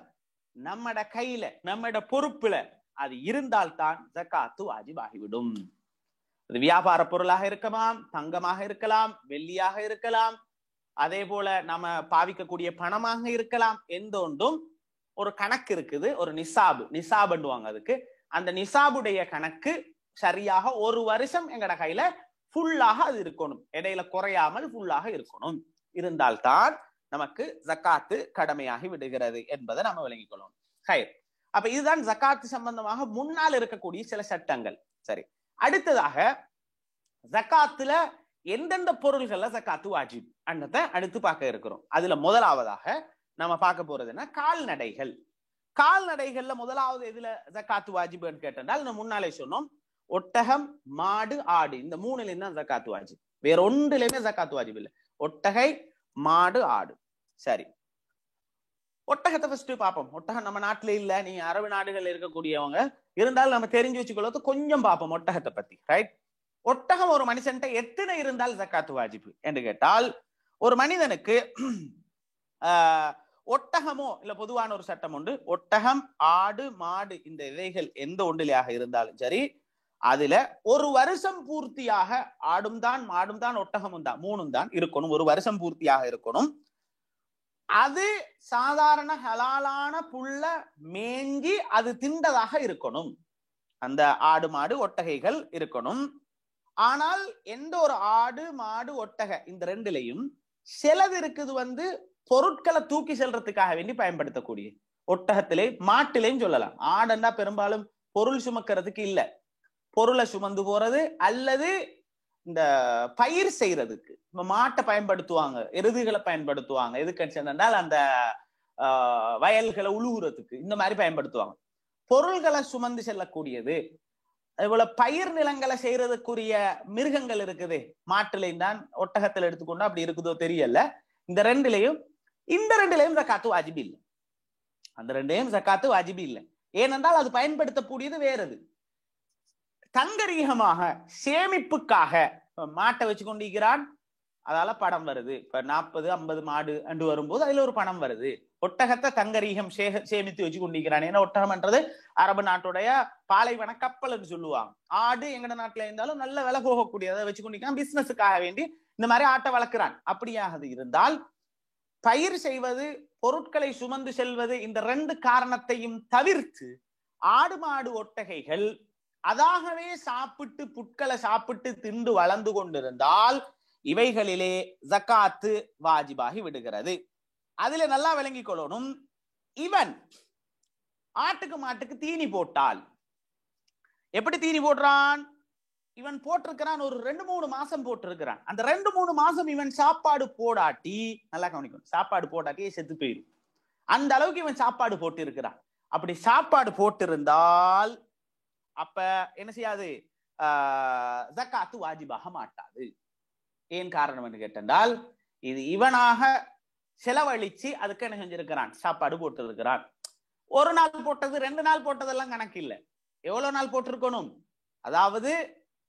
நம்மட கையில நம்மட பொறுப்புல அது இருந்தால்தான் ஜகாத்து வாஜிப் ஆகிவிடும். அது வியாபார பொருளாக இருக்கலாம், தங்கமாக இருக்கலாம், வெள்ளியாக இருக்கலாம், அதே போல நம்ம பாவிக்கக்கூடிய பணமாக இருக்கலாம். எந்த ஒன்றும் ஒரு கணக்கு இருக்குது, ஒரு நிசாபுவாங்க அதுக்கு. அந்த நிசாபுடைய கணக்கு சரியாக ஒரு வருஷம் எங்கட கையில ஃபுல்லாக அது இருக்கணும், இடையில குறையாமல் ஃபுல்லாக இருக்கணும். இருந்தால்தான் நமக்கு ஜகாத்து கடமையாகி விடுகிறது என்பதை நம்ம விளங்கிக் கொள்ளணும். அப்ப இதுதான் ஜகாத்து சம்பந்தமாக முன்னால் இருக்கக்கூடிய சில சட்டங்கள். சரி, அடுத்ததாக ஜகாத்துல எந்தெந்த பொருள்கள்ல ஜகாத்து வாஜிப் அன்னத்தை அடுத்து பார்க்க இருக்கிறோம். அதுல முதலாவதாக நம்ம பார்க்க போறதுன்னா கால்நடைகள். கால்நடைகள்ல முதலாவது எதுல ஜகாத்து வாஜிப்னு கேட்டால், நம்ம முன்னாலே சொன்னோம், ஒட்டகம், மாடு, ஆடு, இந்த மூணுல தான் ஜகாத்து வாஜிப். வேற ஒன்றுலயுமே ஜகாத்து வாஜிப் இல்லை. ஒட்டகை, மாடு, ஆடு. சரி, ஒட்டகத்தை ஃபர்ஸ்ட் பார்ப்போம். ஒட்டகம் நம்ம நாட்டுல இல்ல, நீங்க அரபு நாடுகள் இருக்கக்கூடியவங்க இருந்தாலும் நம்ம தெரிஞ்சு வச்சுக்கொள்ளது கொஞ்சம் பார்ப்போம் ஒட்டகத்தை பத்தி. ரைட், ஒட்டகம் ஒரு மனுஷன்ட்ட எத்தனை இருந்தால் ஜகாத்து வாஜிப் என்று கேட்டால், ஒரு மனிதனுக்கு ஒட்டகமோ இல்ல பொதுவான ஒரு சட்டம் உண்டு, ஒட்டகம், ஆடு, மாடு இந்த இவைகள் எந்த ஒன்றிலையாக இருந்தாலும் சரி, அதுல ஒரு வருஷம் பூர்த்தியாக ஆடும் தான், மாடும் தான், ஒட்டகமும் தான், மூணும் தான் இருக்கணும், ஒரு வருஷம் பூர்த்தியாக இருக்கணும். அது சாதாரண ஹலாலான புல்ல மேஞ்சி அது திண்டதாக இருக்கணும், அந்த ஆடு, மாடு, ஒட்டகைகள் இருக்கணும். ஆனால் எந்த ஒரு ஆடு, மாடு, ஒட்டக இந்த ரெண்டுலையும் சிலது இருக்குது பொருட்களை தூக்கி செல்றதுக்காக வேண்டி பயன்படுத்தக்கூடிய, ஒட்டகத்திலே மாட்டிலையும் சொல்லலாம். ஆடுன்னா பெரும்பாலும் பொருள் சுமக்கிறதுக்கு இல்ல, பொருளை சுமந்து போறது அல்லது இந்த பயிர் செய்யறதுக்கு மாட்டை பயன்படுத்துவாங்க, எருதுகளை பயன்படுத்துவாங்க. எதுக்கு சொன்னால் அந்த வயல்களை உழுவுறதுக்கு இந்த மாதிரி பயன்படுத்துவாங்க. பொருள்களை சுமந்து செல்லக்கூடியது, அதே போல பயிர் நிலங்களை செய்யறதுக்குரிய மிருகங்கள் இருக்குது, மாட்டுலையும் தான், ஒட்டகத்தில் எடுத்துக்கொண்டு அப்படி இருக்குதோ தெரியல. இந்த ரெண்டுலையும் ஜகாத்து வாஜிப் இல்லை, அந்த ரெண்டையும் ஜகாத்து வாஜிப் இல்லை. ஏனென்றால் அது பயன்படுத்தக்கூடியது வேறது. தங்கரீகமாக சேமிப்புக்காக மாட்டை வச்சு கொண்டிருக்கிறான், அதால பணம் வருது. இப்ப 40, 50 மாடு அண்டு வரும்போது அதுல ஒரு பணம் வருது. ஒட்டகத்தை தங்கரீகம் சேமித்து வச்சு கொண்டிருக்கிறான். ஏன்னா ஒட்டகம்ன்றது அரபு நாட்டுடைய பாலைவன கப்பல் என்று சொல்லுவாங்க. ஆடு எங்கட நாட்டுல இருந்தாலும் நல்ல விலை போகக்கூடியதை வச்சு கொண்டிருக்கான், பிசினஸுக்காக வேண்டி இந்த மாதிரி ஆட்டை வளர்க்கிறான். அப்படியாக இருந்தால் பயிர் செய்வது, பொருட்களை சுமந்து செல்வது, இந்த ரெண்டு காரணத்தையும் தவிர்த்து ஆடு, மாடு, ஒட்டகைகள் அதாகவே சாப்பிட்டு புட்களை சாப்பிட்டு திண்டு வளர்ந்து கொண்டிருந்தால் இவைகளிலே ஜகாத்து வாஜிபாகி விடுகிறது. அதுல நல்லா விளங்கிக் கொள்ளணும், இவன் ஆட்டுக்கு மாட்டுக்கு தீனி போட்டால் எப்படி தீனி போடுறான், இவன் போட்டிருக்கிறான் ஒரு 2-3 மாசம் போட்டிருக்கிறான். அந்த 2-3 மாசம் இவன் சாப்பாடு போடாட்டி, நல்லா கவனிக்கணும், சாப்பாடு போடாட்டி செத்து போயிடும். அந்த அளவுக்கு இவன் சாப்பாடு போட்டு இருக்கிறான். அப்படி சாப்பாடு போட்டிருந்தால் அப்ப என்ன செய்யாது, ஜகாத்து வாஜிபாக மாட்டாது. ஏன் காரணம் என்று கேட்டால், இது இவனாக செலவழிச்சு அதுக்கு என்ன செஞ்சிருக்கிறான், சாப்பாடு போட்டு இருக்கிறான். ஒரு நாள் போட்டது 2 நாள் போட்டதெல்லாம் கணக்கு இல்லை, எவ்வளவு நாள் போட்டிருக்கணும். அதாவது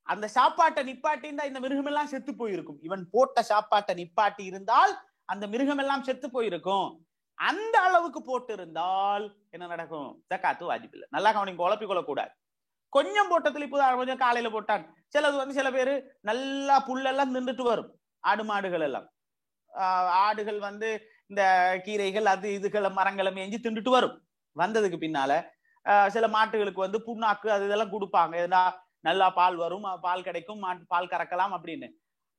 அந்த சாப்பாட்டை நிப்பாட்டி இருந்தா இந்த மிருகம் எல்லாம் செத்து போயிருக்கும். இவன் போட்ட சாப்பாட்டை நிப்பாட்டி இருந்தால் அந்த மிருகம் எல்லாம் செத்து போயிருக்கும். அந்த அளவுக்கு போட்டு இருந்தால் என்ன நடக்கும், ஜகாத்து வாஜிப் இல்லை. நல்லா கவனிங்க, குழப்பி கொள்ளக்கூடாது. கொஞ்சம் போட்டதுல இப்போ கொஞ்சம் காலையில போட்டான், சிலது சில பேரு நல்லா புல்லெல்லாம் நின்றுட்டு வரும், ஆடு மாடுகள் எல்லாம். ஆடுகள் இந்த கீரைகள் அது இதுகளை மரங்களை மேய்ஞ்சி தின்றுட்டு வரும். வந்ததுக்கு பின்னால சில மாட்டுகளுக்கு புண்ணாக்கு அது இதெல்லாம் கொடுப்பாங்க, ஏன்னா நல்லா பால் வரும், பால் கிடைக்கும், பால் கறக்கலாம் அப்படின்னு.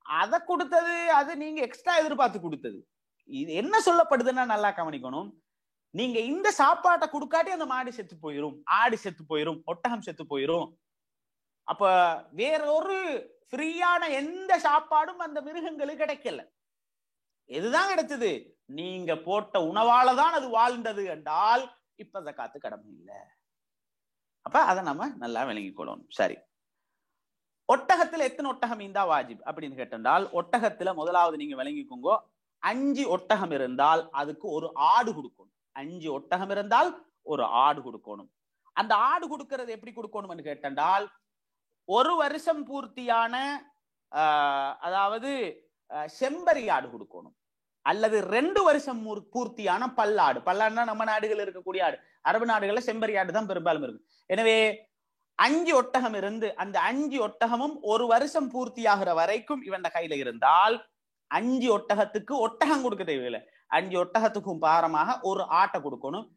அதை கொடுத்தது அது நீங்க எக்ஸ்ட்ரா எதிர்பார்த்து கொடுத்தது. இது என்ன சொல்லப்படுதுன்னா நல்லா கவனிக்கணும், நீங்க இந்த சாப்பாட்டை கொடுக்காட்டி அந்த மாடு செத்து போயிரும், ஆடு செத்து போயிரும், ஒட்டகம் செத்து போயிரும். அப்ப வேற ஒரு ஃப்ரீயான எந்த சாப்பாடும் அந்த மிருகங்களுக்கு கிடைக்கல. எதுதான் கிடைச்சது, நீங்க போட்ட உணவாலதான் அது வாழ்ந்தது என்றால் இப்ப ஜகாத்து கடமை இல்லை. அப்ப அதை நம்ம நல்லா விளங்கிக் கொள்ளணும். சரி, ஒட்டகத்துல எத்தனை ஒட்டகம் இந்தா வாஜிப் அப்படின்னு கேட்டால், ஒட்டகத்துல முதலாவது நீங்க விளங்கிக்கோங்க, 5 ஒட்டகம் இருந்தால் அதுக்கு ஒரு ஆடு கொடுக்கணும். 5 ஒட்டகம் இருந்தால் ஒரு ஆடு கொடுக்கணும். அந்த ஆடு கொடுக்கிறது எப்படி கொடுக்கணும்னு கேட்டால், ஒரு வருஷம் பூர்த்தியான அதாவது செம்பரி ஆடு கொடுக்கணும், அல்லது 2 வருஷம் பூர்த்தியான பல்லாடு. பல்லாடுனா நம்ம நாடுகள் இருக்கக்கூடிய ஆடு, அரபு நாடுகள்ல செம்பரி ஆடு தான் பெரும்பாலும் இருக்கு. எனவே 5 ஒட்டகம் இருந்து அந்த 5 ஒட்டகமும் ஒரு வருஷம் பூர்த்தியாகிற வரைக்கும் இவன் கையில இருந்தால் 5 ஒட்டகத்துக்கு ஒட்டகம் கொடுக்க தேவையில்லை. 5 ஒட்டகத்துக்கும் பாரமாக ஒரு ஆட்டை கொடுக்கணும்.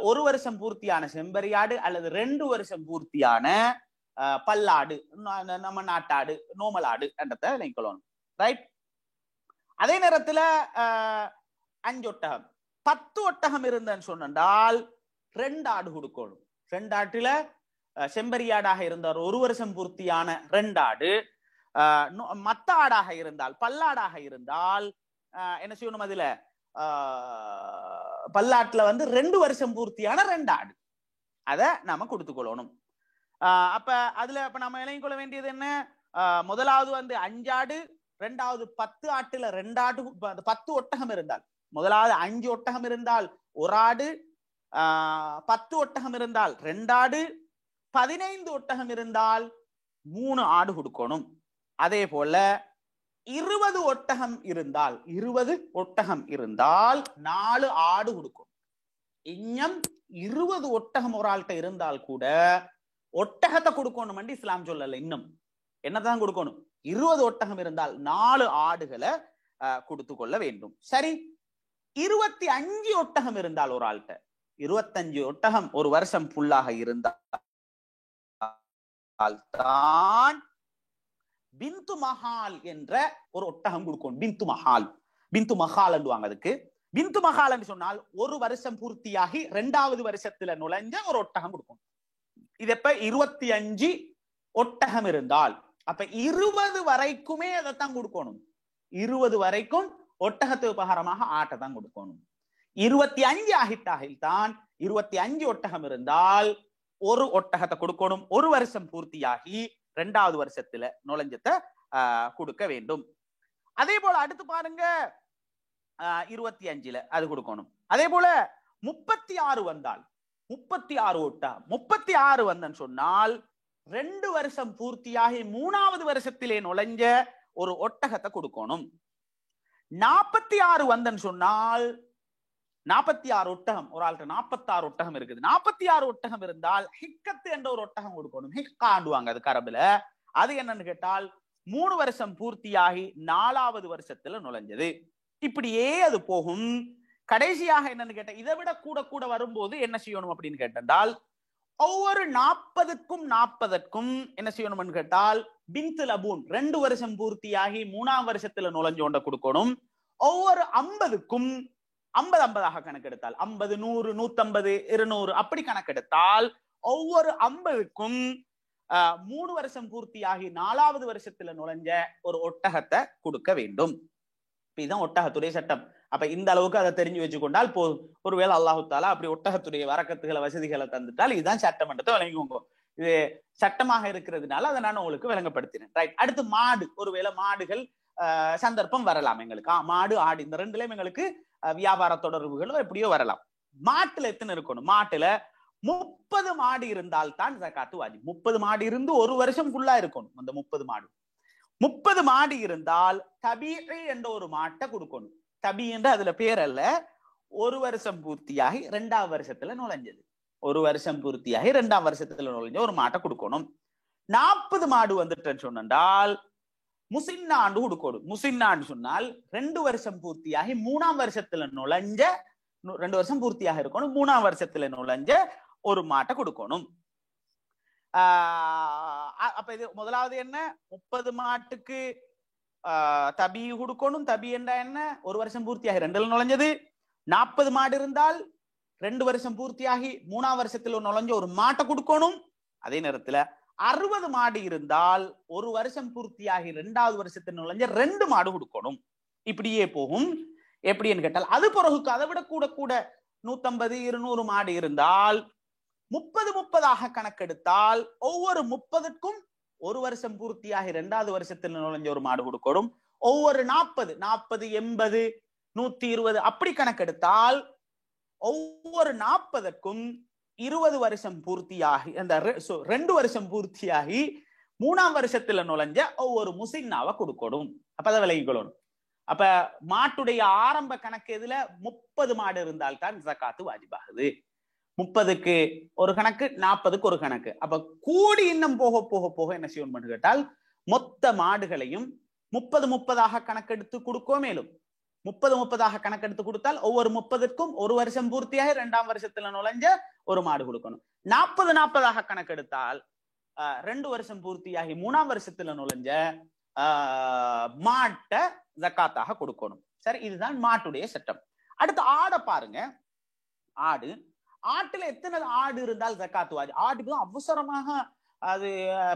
ஒரு வருஷம் பூர்த்தியான செம்பரியாடு அல்லது 2 வருஷம் பூர்த்தியான பல்லாடு, நம்ம நாட்டாடு, நோமல் ஆடு என்றதை நினைக்கணும். ரைட். அதே நேரத்துல 5 ஒட்டகம் 10 ஒட்டகம் இருந்தன்னு சொன்னால் 2 ஆடு கொடுக்கணும். 2 ஆட்டுல செம்பரியாடாக இருந்தால் ஒரு வருஷம் பூர்த்தியான 2 ஆடு, மத்த ஆடாக இருந்தால் பல்லாடாக இருந்தால் என்ன செய்யணும், அதுல பல்லாட்டுல 2 வருஷம் பூர்த்தியான 2 ஆடு அத நாம கொடுத்துக்கொள்ளணும். அப்ப அதுல இப்ப நம்ம இணைய கொள்ள வேண்டியது என்ன, முதலாவது 5 ஆடு, ரெண்டாவது 10 ஆட்டுல 2 ஆடு, 10 ஒட்டகம் இருந்தால் முதலாவது 5 ஒட்டகம் இருந்தால் ஒரு ஆடு, 10 ஒட்டகம் இருந்தால் 2 ஆடு, 15 ஒட்டகம் இருந்தால் 3 ஆடு கொடுக்கணும். அதே போல 20 ஒட்டகம் இருந்தால் 4 ஆடு கொடுக்கும். இன்னும் 20 ஒட்டகம் ஒரு ஆள்கிட்ட இருந்தால் கூட ஒட்டகத்தை கொடுக்கணும் இஸ்லாம் சொல்லல. இன்னும் என்னதான் கொடுக்கணும், 20 ஒட்டகம் இருந்தால் 4 ஆடுகளை கொடுத்து கொள்ள வேண்டும். சரி, 25 ஒட்டகம் இருந்தால் ஒரு ஆள்கிட்ட 25 ஒட்டகம் ஒரு வருஷம் ஃபுல்லாக இருந்தால் தான் பிந்து மஹால் என்ற ஒரு ஒட்டகம் கொடுக்கணும். பிந்து மஹால் என்றுவாங்க. அதுக்கு பிந்து மஹால் என்று சொன்னால் ஒரு வருஷம் பூர்த்தியாகி 2வது வருஷத்துல நுழைஞ்ச ஒரு ஒட்டகம் கொடுக்கணும். இது எப்ப 25 ஒட்டகம் இருந்தால், அப்ப 20 வரைக்குமே அதைத்தான் கொடுக்கணும். 20 வரைக்கும் ஒட்டகத்து உபகாரமாக ஆட்டை தான் கொடுக்கணும். 25 ஆகிட்டாகில் தான் 25 ஒட்டகம் இருந்தால் ஒரு ஒட்டகத்தை கொடுக்கணும். ஒரு வருஷம் பூர்த்தியாகி 2வது வருஷத்துல நுழைஞ்சத்தை கொடுக்க வேண்டும். அதே போல அடுத்து பாருங்க, 25ல அது கொடுக்கணும். அதே போல 36 வந்தால் 36 ஒட்டகம் 36 வந்தன்னு சொன்னால் 2 வருஷம் பூர்த்தியாகி 3வது வருஷத்திலே நுழைஞ்ச ஒரு ஒட்டகத்தை கொடுக்கணும். 46 வந்தன்னு சொன்னால் 46 ஒட்டகம் ஒரு ஆள்கிட்ட 46 ஒட்டகம் இருக்குது. 46 ஒட்டகம் இருந்தால் ஹிக்கத்து என்ற ஒரு ஒட்டகம் கொடுக்கணும். ஹிக்காண்டுவாங்க அது அரபுல. அது என்னன்னு கேட்டால் 3 வருஷம் பூர்த்தியாகி 4வது வருஷத்துல நுழைஞ்சது. இப்படியே அது போகும். கடைசியாக என்னன்னு கேட்டா, இதை விட கூட கூட வரும்போது என்ன செய்யணும் அப்படின்னு கேட்டால், ஒவ்வொரு 40க்கும் என்ன செய்யணும்னு கேட்டால் பின்து லபூன் 2 வருஷம் பூர்த்தியாகி 3ஆம் வருஷத்துல நுழைஞ்சோண்ட கொடுக்கணும். ஒவ்வொரு 50க்கும் 50 கணக்கெடுத்தால் 50, 100, 150, 200 அப்படி கணக்கெடுத்தால் ஒவ்வொரு 50க்கும் 3 வருஷம் பூர்த்தியாகி 4வது வருஷத்துல நுழைஞ்ச ஒரு ஒட்டகத்தை கொடுக்க வேண்டும். இதுதான் ஒட்டகத்துடைய சட்டம். அப்ப இந்த அளவுக்கு அதை தெரிஞ்சு வச்சுக்கொண்டால் போதும். ஒருவேளை அல்லாஹு தாலா அப்படி ஒட்டகத்துடைய வரக்கத்துகளை வசதிகளை தந்துட்டால் இதுதான் சட்டமன்றத்தை வழங்குவோங்க. இது சட்டமாக இருக்கிறதுனால அதை நான் உங்களுக்கு விளங்கப்படுத்தினேன். ரைட். அடுத்து மாடு. ஒருவேளை மாடுகள் சந்தர்ப்பம் வரலாம் எங்களுக்கு. மாடு ஆடு இந்த 2லயும் எங்களுக்கு வியாபார தொடர்புகளோ எப்படியோ வரலாம். மாட்டுல எத்தனை இருக்கணும், மாட்டுல 30 மாடு இருந்தால் தான் ஜகாத்து வாஜிப். 30 மாடு இருந்து ஒரு வருஷம் ஃபுல்லா இருக்கணும். அந்த 30 மாடு இருந்தால் தபீ என்ற ஒரு மாட்டை கொடுக்கணும். தபி என்று அதுல பேர் அல்ல, ஒரு வருஷம் பூர்த்தியாகி 2ஆம் வருஷத்துல நுழைஞ்சது. ஒரு வருஷம் பூர்த்தியாகி 2ஆம் வருஷத்துல நுழைஞ்ச ஒரு மாட்டை கொடுக்கணும். 40 மாடு வந்துட்டேன்னு சொன்னால் முசின்னாண்டு கொடுக்கணும். முசின்னாண்டு சொன்னால் 2 வருஷம் பூர்த்தியாகி 3ஆம் வருஷத்துல நுழைஞ்ச, 2 வருஷம் பூர்த்தியாக இருக்கணும், 3ஆம் வருஷத்துல நுழைஞ்ச ஒரு மாட்டை கொடுக்கணும். அப்ப இது முதலாவது என்ன, 30 மாட்டுக்கு தபி கொடுக்கணும். தபி என்றா என்ன, ஒரு வருஷம் பூர்த்தியாகி 2ல நுழைஞ்சது. 40 மாடு இருந்தால் 2 வருஷம் பூர்த்தியாகி 3ஆம் வருஷத்துல நுழைஞ்ச ஒரு மாட்டை கொடுக்கணும். அதே நேரத்துல 60 மாடு இருந்தால் ஒரு வருஷம் பூர்த்தியாகி 2வது வருஷத்துல நுழைஞ்ச 2 மாடு கொடுக்கணும். இப்படியே போகும். எப்படின்னு கேட்டால் அது பிறகுக்கு அதை விட கூட கூட 150, 200 மாடு இருந்தால் 30 கணக்கெடுத்தால் ஒவ்வொரு 30க்கும் ஒரு வருஷம் பூர்த்தியாகி 2வது வருஷத்துல நுழைஞ்ச ஒரு மாடு கொடுக்கணும். ஒவ்வொரு 40, 80, 120 அப்படி கணக்கெடுத்தால் ஒவ்வொரு 40க்கும் 20 வருஷம் பூர்த்தியாகி அந்த 2 வருஷம் பூர்த்தியாகி 3ஆம் வருஷத்துல நுழைஞ்ச ஒவ்வொரு முசின்னாவை கொடுக்கணும். அப்பதான் விலகிக்கொள்ளணும். அப்ப மாட்டுடைய ஆரம்ப கணக்கு எதுல 30 மாடு இருந்தால் தான் ஜகாத்து வாஜிபாகுது. 30க்கு ஒரு கணக்கு, 40க்கு ஒரு கணக்கு. அப்ப கூடி இன்னும் போக போக போக என்ன செய்யணும் கேட்டால் மொத்த மாடுகளையும் 30 கணக்கெடுத்து கொடுக்கோ. மேலும் 30 கணக்கெடுத்து கொடுத்தால் ஒவ்வொரு 30க்கும் ஒரு வருஷம் பூர்த்தியாக 2ஆம் வருஷத்துல நுழைஞ்ச ஒரு மாடு கொடுக்கணும். 40 கணக்கெடுத்தால் 2 வருஷம் பூர்த்தியாகி 3ஆம் வருஷத்துல நுழைஞ்ச மாட்டை ஜக்காத்தாக கொடுக்கணும். சரி, இதுதான் மாட்டுடைய சட்டம். அடுத்து ஆடை பாருங்க. ஆட்டுல எத்தனை ஆடு இருந்தால் ஜக்காத்து வாஜிப்? ஆட்டுக்கு அவசரமாக அது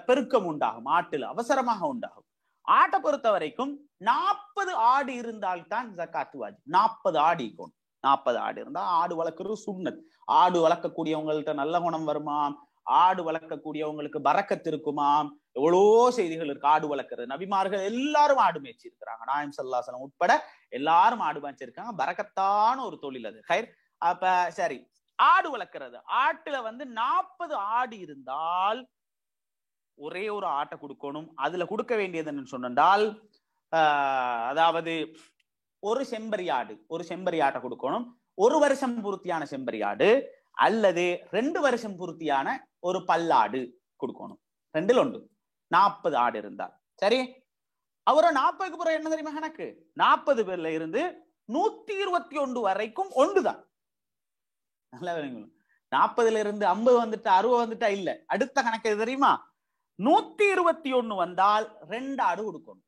பெருக்கம் உண்டாகும். ஆட்டுல அவசரமாக உண்டாகும். ஆட்டை பொறுத்த வரைக்கும் 40 ஆடு இருந்தால் தான் ஜக்காத்து வாஜிப். 40 ஆடு இருக்கணும். 40 ஆடு இருந்தா ஆடு வளர்க்கறது சுன்னத். ஆடு வளர்க்கக்கூடியவங்கள்ட்ட நல்ல குணம் வருமாம். ஆடு வளர்க்கக்கூடியவங்களுக்கு பரக்கத்து இருக்குமாம். எவ்வளோ செய்திகள் இருக்கு ஆடு வளர்க்கறது. நபிமார்கள் எல்லாரும் ஆடு மேய்ச்சி இருக்கிறாங்க. நாயம் ஸல்லல்லாஹு அலைஹி வஸல்லம் உட்பட எல்லாரும் ஆடு மேய்ச்சிருக்காங்க. பரக்கத்தான ஒரு தொழில் அது. ஹைர். அப்ப சரி, ஆடு வளர்க்கறது. ஆட்டுல 40 ஆடு இருந்தால் ஒரே ஒரு ஆட்டை கொடுக்கணும். அதுல கொடுக்க வேண்டியது என்னன்னு சொன்னால் அதாவது ஒரு செம்பரி ஆட்டை கொடுக்கணும். 1 வருஷம் பூர்த்தியான செம்பரி ஆடு அல்லது 2 வருஷம் பூர்த்தியான ஒரு பல்லாடு கொடுக்கணும். 2ல் 1. 40 ஆடு இருந்தால் சரி. அவரை 40க்கு பிறகு என்ன தெரியுமா கணக்கு? 40 பேர்ல இருந்து 121 வரைக்கும் ஒன்றுதான். நல்லா 40ல இருந்து 50 வந்துட்டா 60 வந்துட்டா இல்ல. அடுத்த கணக்கு தெரியுமா? 121 வந்தால் 2 ஆடு கொடுக்கணும்.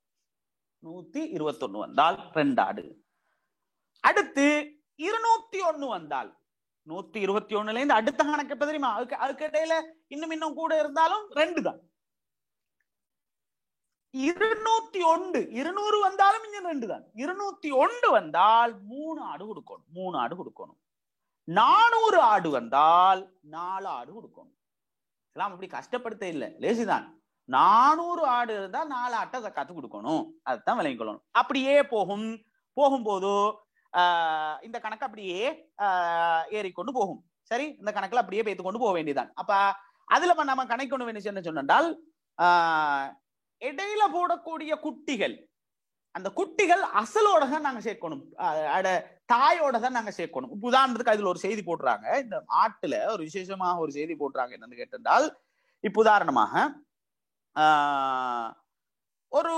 121 வந்தால் 2 ஆடு. அடுத்து 201 வந்தால் 121ல இருந்து அடுத்த கணக்கு எப்ப தெரியுமா? அதுக்கு இடையில இன்னும் கூட இருந்தாலும் 2 தான். 201 200 வந்தாலும் இன்னும் 2 தான். 201 வந்தால் 3 ஆடு கொடுக்கணும். 3 ஆடு கொடுக்கணும். 400 ஆடு வந்தால் 4 ஆடு கொடுக்கணும். அப்படி கஷ்டப்படுத்த இல்ல, லேசிதான். 400 ஆடு இருந்தா 4 ஆட்டை ஜக்காத்து கொடுக்கணும். அதுதான் விளங்கிக்கொள்ளணும். அப்படியே போகும்போது இந்த கணக்கு அப்படியே ஏறிக்கொண்டு போகும். சரி, இந்த கணக்குல அப்படியே பேத்து கொண்டு போக வேண்டியதான். அப்ப அதுல நம்ம கணக்கு வேண்டிய என்ன சொன்னால் இடையில போடக்கூடிய குட்டிகள், அந்த குட்டிகள் அசலோட தான் நாங்க சேர்க்கணும். தாயோட தான் நாங்க சேர்க்கணும். உதாரணத்துக்கு அதுல ஒரு செய்தி போடுறாங்க. இந்த ஆட்டுல ஒரு விசேஷமாக ஒரு செய்தி போடுறாங்க. என்னன்னு கேட்டால், இப்ப உதாரணமாக ஒரு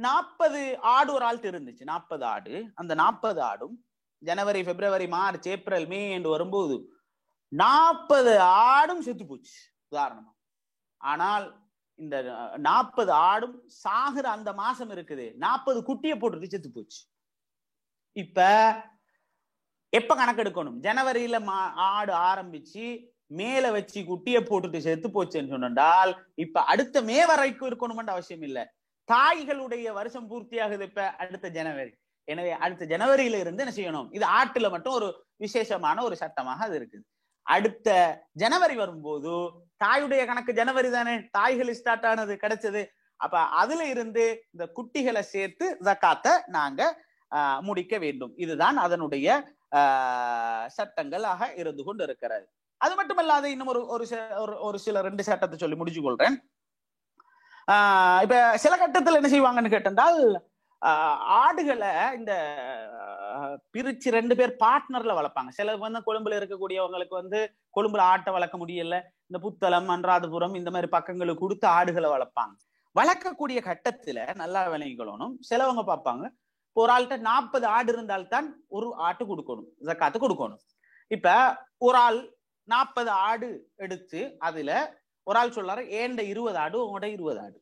40 ஆடு ஒரு ஆள்கிட்ட இருந்துச்சு. 40 ஆடு. அந்த 40 ஆடும் ஜனவரி, பிப்ரவரி, மார்ச், ஏப்ரல், மே என்று வரும்போது 40 ஆடும் செத்து போச்சு உதாரணமா. ஆனால் இந்த 40 ஆடும் சாகுற அந்த மாசம் இருக்குது, 40 குட்டியை போட்டுட்டு செத்து போச்சு. இப்ப எப்ப கணக்கெடுக்கணும்? ஜனவரியில ஆடு ஆரம்பிச்சு மேல வச்சு குட்டியை போட்டுட்டு செத்து போச்சுன்னு சொன்னால் இப்ப அடுத்த மே வரைக்கும் இருக்கணும்னு அவசியம் இல்லை. தாய்களுடைய வருஷம் பூர்த்தியாகுது இப்ப அடுத்த ஜனவரி. எனவே அடுத்த ஜனவரியில இருந்து என்ன செய்யணும்? இது ஆட்டுல மட்டும் ஒரு விசேஷமான ஒரு சட்டமாக அது இருக்குது. அடுத்த ஜனவரி வரும்போது தாயுடைய கணக்கு ஜனவரி தானே, தாய்கள் ஸ்டார்ட் ஆனது கிடைச்சது. அப்ப அதுல இருந்து இந்த குட்டிகளை சேர்த்து ஜக்காத்தை நாங்க முடிக்க வேண்டும். இதுதான் அதனுடைய சட்டங்களாக இருந்து கொண்டு இருக்கிறது. அது மட்டுமல்லாது இன்னும் ஒரு சில 2 சட்டத்தை சொல்லி முடிச்சு கொள்றேன். இப்ப சில கட்டத்துல என்ன செய்வாங்கன்னு கேட்டால், ஆடுகளை இந்த பிரிச்சு 2 பேர் பார்ட்னர்ல வளர்ப்பாங்க. சில கொழும்புல இருக்கக்கூடியவங்களுக்கு கொழும்புல ஆட்டை வளர்க்க முடியல, இந்த புத்தளம், அன்றாதபுரம் இந்த மாதிரி பக்கங்களுக்கு கொடுத்து ஆடுகளை வளர்ப்பாங்க. வளர்க்கக்கூடிய கட்டத்துல நல்லா விளங்கிக்கொள்ளணும். சிலவங்க பார்ப்பாங்க, ஒரு ஆள்கிட்ட 40 ஆடு இருந்தால்தான் ஒரு ஆட்டு கொடுக்கணும், ஜக்காத்து கொடுக்கணும். இப்ப ஒரு ஆள் 40 ஆடு எடுத்து அதுல ஒரு ஆள் சொல்றாரு, ஏண்ட 20 ஆடு, உங்களோட 20 ஆடு,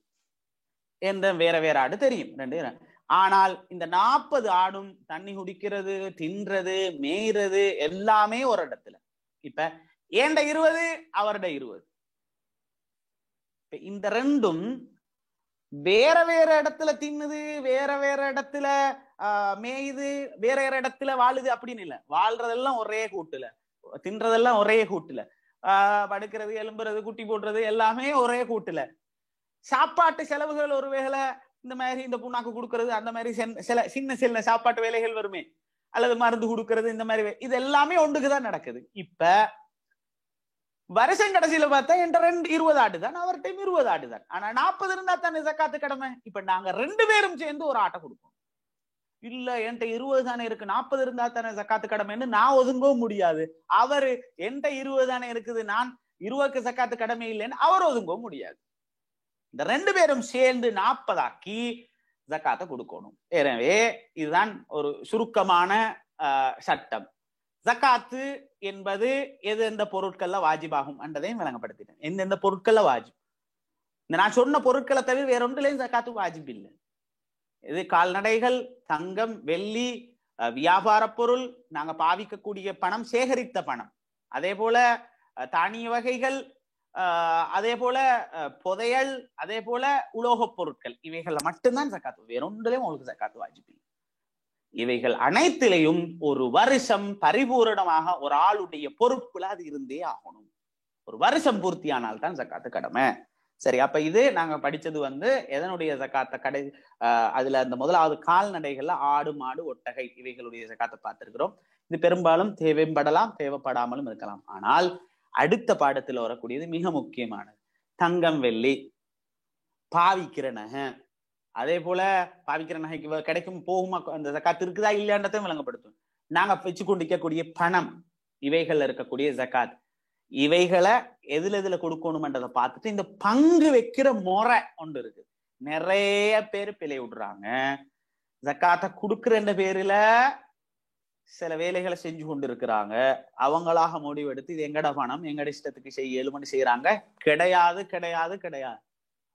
எந்த வேற வேற ஆடு தெரியும் 2. ஆனால் இந்த 40 ஆடும் தண்ணி குடிக்கிறது, தின்றது, மேய்றது எல்லாமே ஒரு இடத்துல. இப்ப ஏண்ட 20, அவரோட 20. இந்த 2ம் வேற வேற இடத்துல தின்னுது, வேற வேற இடத்துல மேயுது, வேற வேற இடத்துல வாழுது அப்படின்னு இல்ல. வாழ்றதெல்லாம் ஒரே கூட்டுல, தின்றதெல்லாம் ஒரே கூட்டுல, படுக்கிறது, எலும்புறது, குட்டி போடுறது எல்லாமே ஒரே கூட்டுல. சாப்பாட்டு செலவுகள் ஒருவேளை இந்த மாதிரி இந்த புண்ணாக்கு கொடுக்கறது அந்த மாதிரி சில சின்ன சின்ன சாப்பாட்டு வேலைகள் வருமே, அல்லது மருந்து கொடுக்கறது, இந்த மாதிரி இது எல்லாமே ஒன்றுக்குதான் நடக்குது. இப்ப வருஷம் கடைசியில பார்த்தா என்கிட்ட 20 ஆடு தான், அவர்கிட்ட 20 ஆடு தான். ஆனா 40 இருந்தா தானே ஜக்காத்து கடமை. இப்ப நாங்க 2 பேரும் சேர்ந்து ஒரு ஆட்டை கொடுப்போம். இல்ல என்கிட்ட 20 தானே இருக்கு, 40 இருந்தா தானே ஜக்காத்து கடமைன்னு நான் ஒதுங்கவும் முடியாது. அவரு என்கிட்ட 20 தானே இருக்குது, நான் 20க்கு ஜக்காத்து கடமை இல்லைன்னு அவர் ஒதுங்கவும் முடியாது. இந்த 2 பேரும் சேர்ந்து 40 ஆக்கி ஜக்காத்தை கொடுக்கணும். எனவே இதுதான் ஒரு சுருக்கமான சட்டம். ஜக்காத்து என்பது எந்த பொருட்கள்ல வாஜிபாகும் என்றதையும் விளங்கப்படுத்திட்டேன். எந்தெந்த பொருட்கள்ல வாஜிப், இந்த நான் சொன்ன பொருட்களை தவிர வேற ஒன்றுலையும் ஜக்காத்து வாஜிப் இல்லை. இது கால்நடைகள், தங்கம், வெள்ளி, வியாபார பொருள், நாங்க பாவிக்கக்கூடிய பணம், சேகரித்த பணம், அதே போல தானிய வகைகள், அதே போல புதையல், அதே போல உலோகப் பொருட்கள், இவைகள்ல மட்டும்தான் ஜக்காத்து. வேற ஒன்றுலையும் உங்களுக்கு ஜக்காத்து வாஜிப் இல்லை. இவைகள் அனைத்திலையும் ஒரு வருஷம் பரிபூரணமாக ஒரு ஆளுடைய பொறுப்புல அது இருந்தே ஆகணும். ஒரு வருஷம் பூர்த்தியானால் தான் ஜக்காத்து கடமை. சரி, அப்ப இது நாங்க படிச்சது எதனுடைய ஜக்காத்த கடை, அதுல அந்த முதலாவது கால்நடைகள்ல ஆடு, மாடு, ஒட்டகை இவைகளுடைய ஜக்காத்தை பார்த்திருக்கிறோம். இது பெரும்பாலும் தேவைப்படலாம், தேவைப்படாமலும் இருக்கலாம். ஆனால் அடுத்த பாடத்துல வரக்கூடியது மிக முக்கியமானது. தங்கம், வெள்ளி, பாவிக்கிற நகை, அதே போல பாவிக்கிற நகைக்கு கிடைக்கும் போகுமா, அந்த ஜக்காத் இருக்குதா இல்லையான்றதையும் விளங்கப்படுத்தும். நாங்க வச்சு கொண்டிருக்கக்கூடிய பணம், இவைகள்ல இருக்கக்கூடிய ஜக்காத், இவைகளை எதுல கொடுக்கணும்ன்றதை பார்த்துட்டு இந்த பங்கு வைக்கிற முறை ஒன்று இருக்கு. நிறைய பேர் பிழை விடுறாங்க. ஜக்காத்தை கொடுக்குற பேருல சில வேலைகளை செஞ்சு கொண்டு இருக்கிறாங்க. அவங்களாக முடிவெடுத்து இது எங்கட பணம், எங்கட இஷ்டத்துக்கு செய்யலும்னு செய்யறாங்க. கிடையாது கிடையாது கிடையாது.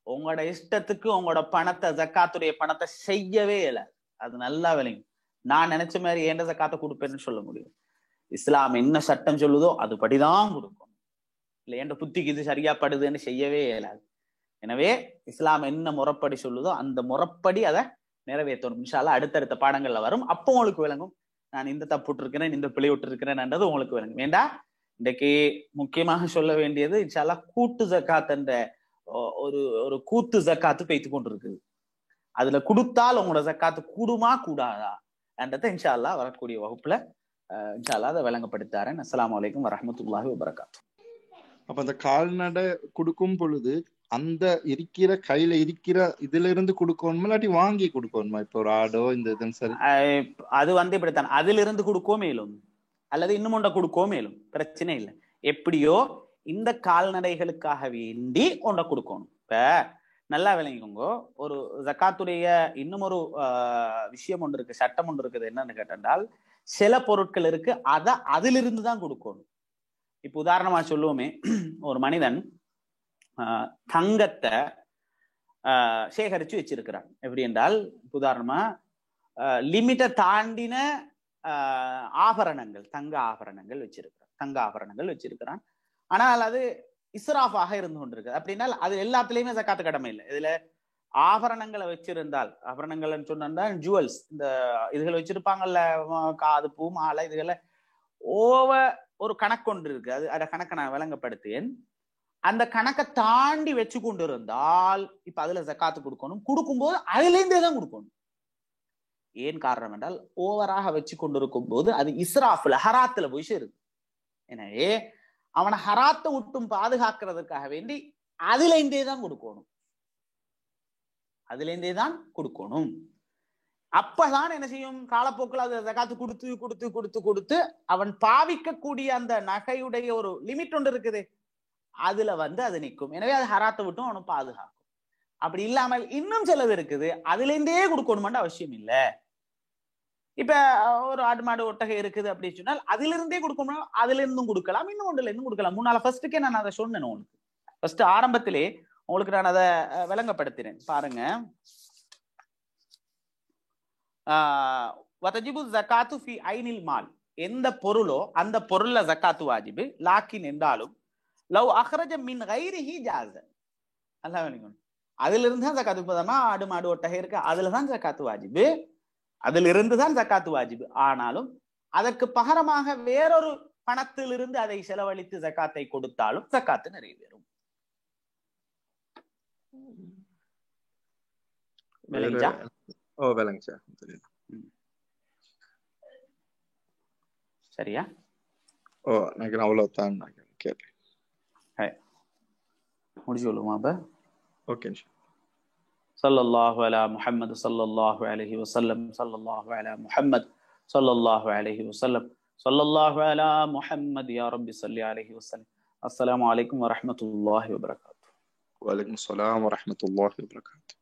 உங்களோட இஷ்டத்துக்கு உங்களோட பணத்தை, ஜக்காத்துடைய பணத்தை செய்யவே இல்லை. அது நல்லா விளங்கும். நான் நினைச்ச மாதிரி ஏண்ட ஜக்காத்தை கொடுப்பேன்னு சொல்ல முடியும். இஸ்லாம் என்ன சட்டம் சொல்லுதோ அதுபடிதான் கொடுக்கும். இல்லை என்ற புத்திக்கு இது சரியா படுதுன்னு செய்யவே இயலாது. எனவே இஸ்லாம் என்ன முறைப்படி சொல்லுதோ அந்த முறைப்படி அதை நிறைவேற்றணும். இன்ஷா அல்லாஹ் அடுத்தடுத்த பாடங்கள்ல வரும். அப்போ உங்களுக்கு விளங்கும் நான் இந்த தப்பு இருக்கிறேன், இந்த பிழை விட்டு இருக்கிறேன்ன்றது உங்களுக்கு விளங்கும். ஏண்டா இன்றைக்கு முக்கியமாக சொல்ல வேண்டியது இன்ஷா அல்லாஹ் கூட்டு ஜக்காத் என்ற ஒரு கூத்து ஜக்காத்து பெய்து கொண்டிருக்குது. அதுல கொடுத்தால் உங்களோட ஜக்காத்து கூடுமா கூடாதா என்றதை இன்ஷா அல்லாஹ் வரக்கூடிய வகுப்புல இன்ஷா அல்லாஹ் அதை விளங்கப்படுத்தாரன். அஸ்ஸலாமு அலைக்கும் வரஹ்மத்துல்லாஹி வபரகாத்துஹு. அப்ப அந்த கால்நடை கொடுக்கும் பொழுது அந்த இருக்கிற கையில இருக்கிற இதுல இருந்து கொடுக்கணுமா இல்லாட்டி வாங்கி கொடுக்கணுமா? இப்ப ஒரு ஆடோ இந்த இதுன்னு சரி, அது இப்படித்தான். அதுல இருந்து கொடுக்கோ மேலும் அல்லது இன்னும் ஒன்றை கொடுக்கோ மேலும் பிரச்சனை இல்லை. எப்படியோ இந்த கால்நடைகளுக்காக வேண்டி ஒன்றை கொடுக்கணும். இப்ப நல்லா விளங்கிக்கோங்க. ஒரு ஜக்காத்துடைய இன்னும் ஒரு விஷயம் ஒன்று இருக்கு, சட்டம் ஒன்று இருக்குது. என்னன்னு கேட்டால் சில பொருட்கள் இருக்கு, அதை அதிலிருந்து தான் கொடுக்கணும். இப்ப உதாரணமா சொல்லுவோமே, ஒரு மனிதன் தங்கத்தை சேகரிச்சு வச்சிருக்கிறான். எப்படி என்றால் உதாரணமா லிமிட்டை தாண்டின ஆபரணங்கள், தங்க ஆபரணங்கள் வச்சிருக்கிறான். ஆனால் அது இஸ்ராஃபாக இருந்து கொண்டிருக்கு. அப்படின்னா அது எல்லாத்துலயுமே ஜக்காத்து கடமை இல்லை. இதுல ஆபரணங்களை வச்சிருந்தால், ஆபரணங்கள்னு சொன்னா ஜுவல்ஸ், இந்த இதுகளை வச்சிருப்பாங்கல்ல, காது, பூ, மாலை, இதுகளை ஒரு கணக்கு ஒன்று இருக்கு. அந்த கணக்கை நான் விளங்கப்படுத்தேன். அந்த கணக்கை தாண்டி வச்சு கொண்டு இருந்தால் இப்ப அதுல ஜக்காத்து கொடுக்கணும். கொடுக்கும்போது அதுலேருந்தே தான் கொடுக்கணும். ஏன் காரணம் என்றால் ஓவராக வச்சு கொண்டு இருக்கும் போது அது இஸ்ராஃப்ல, ஹராத்துல போய் சேருது. எனவே அவனை ஹராத்தை விட்டும் பாதுகாக்கிறதுக்காக வேண்டி அதுலேருந்தே தான் கொடுக்கணும். அப்பதான் என்ன செய்யும், காலப்போக்கில் அது ஜகாத்து கொடுத்து கொடுத்து கொடுத்து கொடுத்து அவன் பாவிக்கக்கூடிய அந்த நகையுடைய ஒரு லிமிட் ஒன்று இருக்குது, அதுல அது நிற்கும். எனவே அது ஹராத்தை விட்டும் அவனும் பாதுகாக்கும். அப்படி இல்லாமல் இன்னும் சிலது இருக்குது, அதுல இருந்தே கொடுக்கணும்னு அவசியம் இல்லை. இப்ப ஒரு ஆடு, மாடு, ஒட்டகை இருக்குது அப்படின்னு சொன்னால் அதுல இருந்தே கொடுக்கணும். அதுல இருந்தும் கொடுக்கலாம், இன்னும் ஒன்றுல இருந்தும் கொடுக்கலாம். முன்னால ஃபர்ஸ்ட்டுக்கே நான் அதை சொன்னேன் உங்களுக்கு. ஃபர்ஸ்ட் ஆரம்பத்திலே உங்களுக்கு நான் அதை விளங்கப்படுத்தினேன். பாருங்க, வதஜிபு ஜகாத்து ஃபி ஐனில் மால், எந்த பொருளோ அந்த பொருள்ல ஜகாத்து வாஜிபு. லாக்கின் என்றாலும் லவ் அஹ்ரஜ மின் கைரிஹி ஜாஸ, நல்லா வேணும். அதுல இருந்து தான் ஜகாத்து. இப்போதாமா ஆடு, மாடு, ஒட்டகை இருக்கு, அதுலதான் ஜகாத்து வாஜிபு, அதுல இருந்துதான் ஜகாத்து வாஜிபு. ஆனாலும் அதற்கு பகரமாக வேறொரு பணத்திலிருந்து அதை செலவழித்து ஜகாத்தை கொடுத்தாலும் ஜகாத்து நிறைவேறும். சரியா? எனக்கு அவ்வளவுதான் கேட்டேன். முடிச்சு கொள்ளுமா அப்ப? ஓகே. ஸல்லல்லாஹு அலா முஹம்மது ஸல்லல்லாஹு அலைஹி வஸல்லம் ஸல்லல்லாஹு அலா முஹம்மத் ஸல்லல்லாஹு அலைஹி வஸல்லம் ஸல்லல்லாஹு அலா முஹம்மத் யா ரப்பி ஸல்லி அலைஹி வஸல்லம். அஸ்ஸலாமு அலைக்கும் வரஹ்மத்துல்லாஹி வபரகாத்துஹு. வலைக்கும் ஸலாம் வரஹ்மத்துல்லாஹி வபரகாத்துஹு.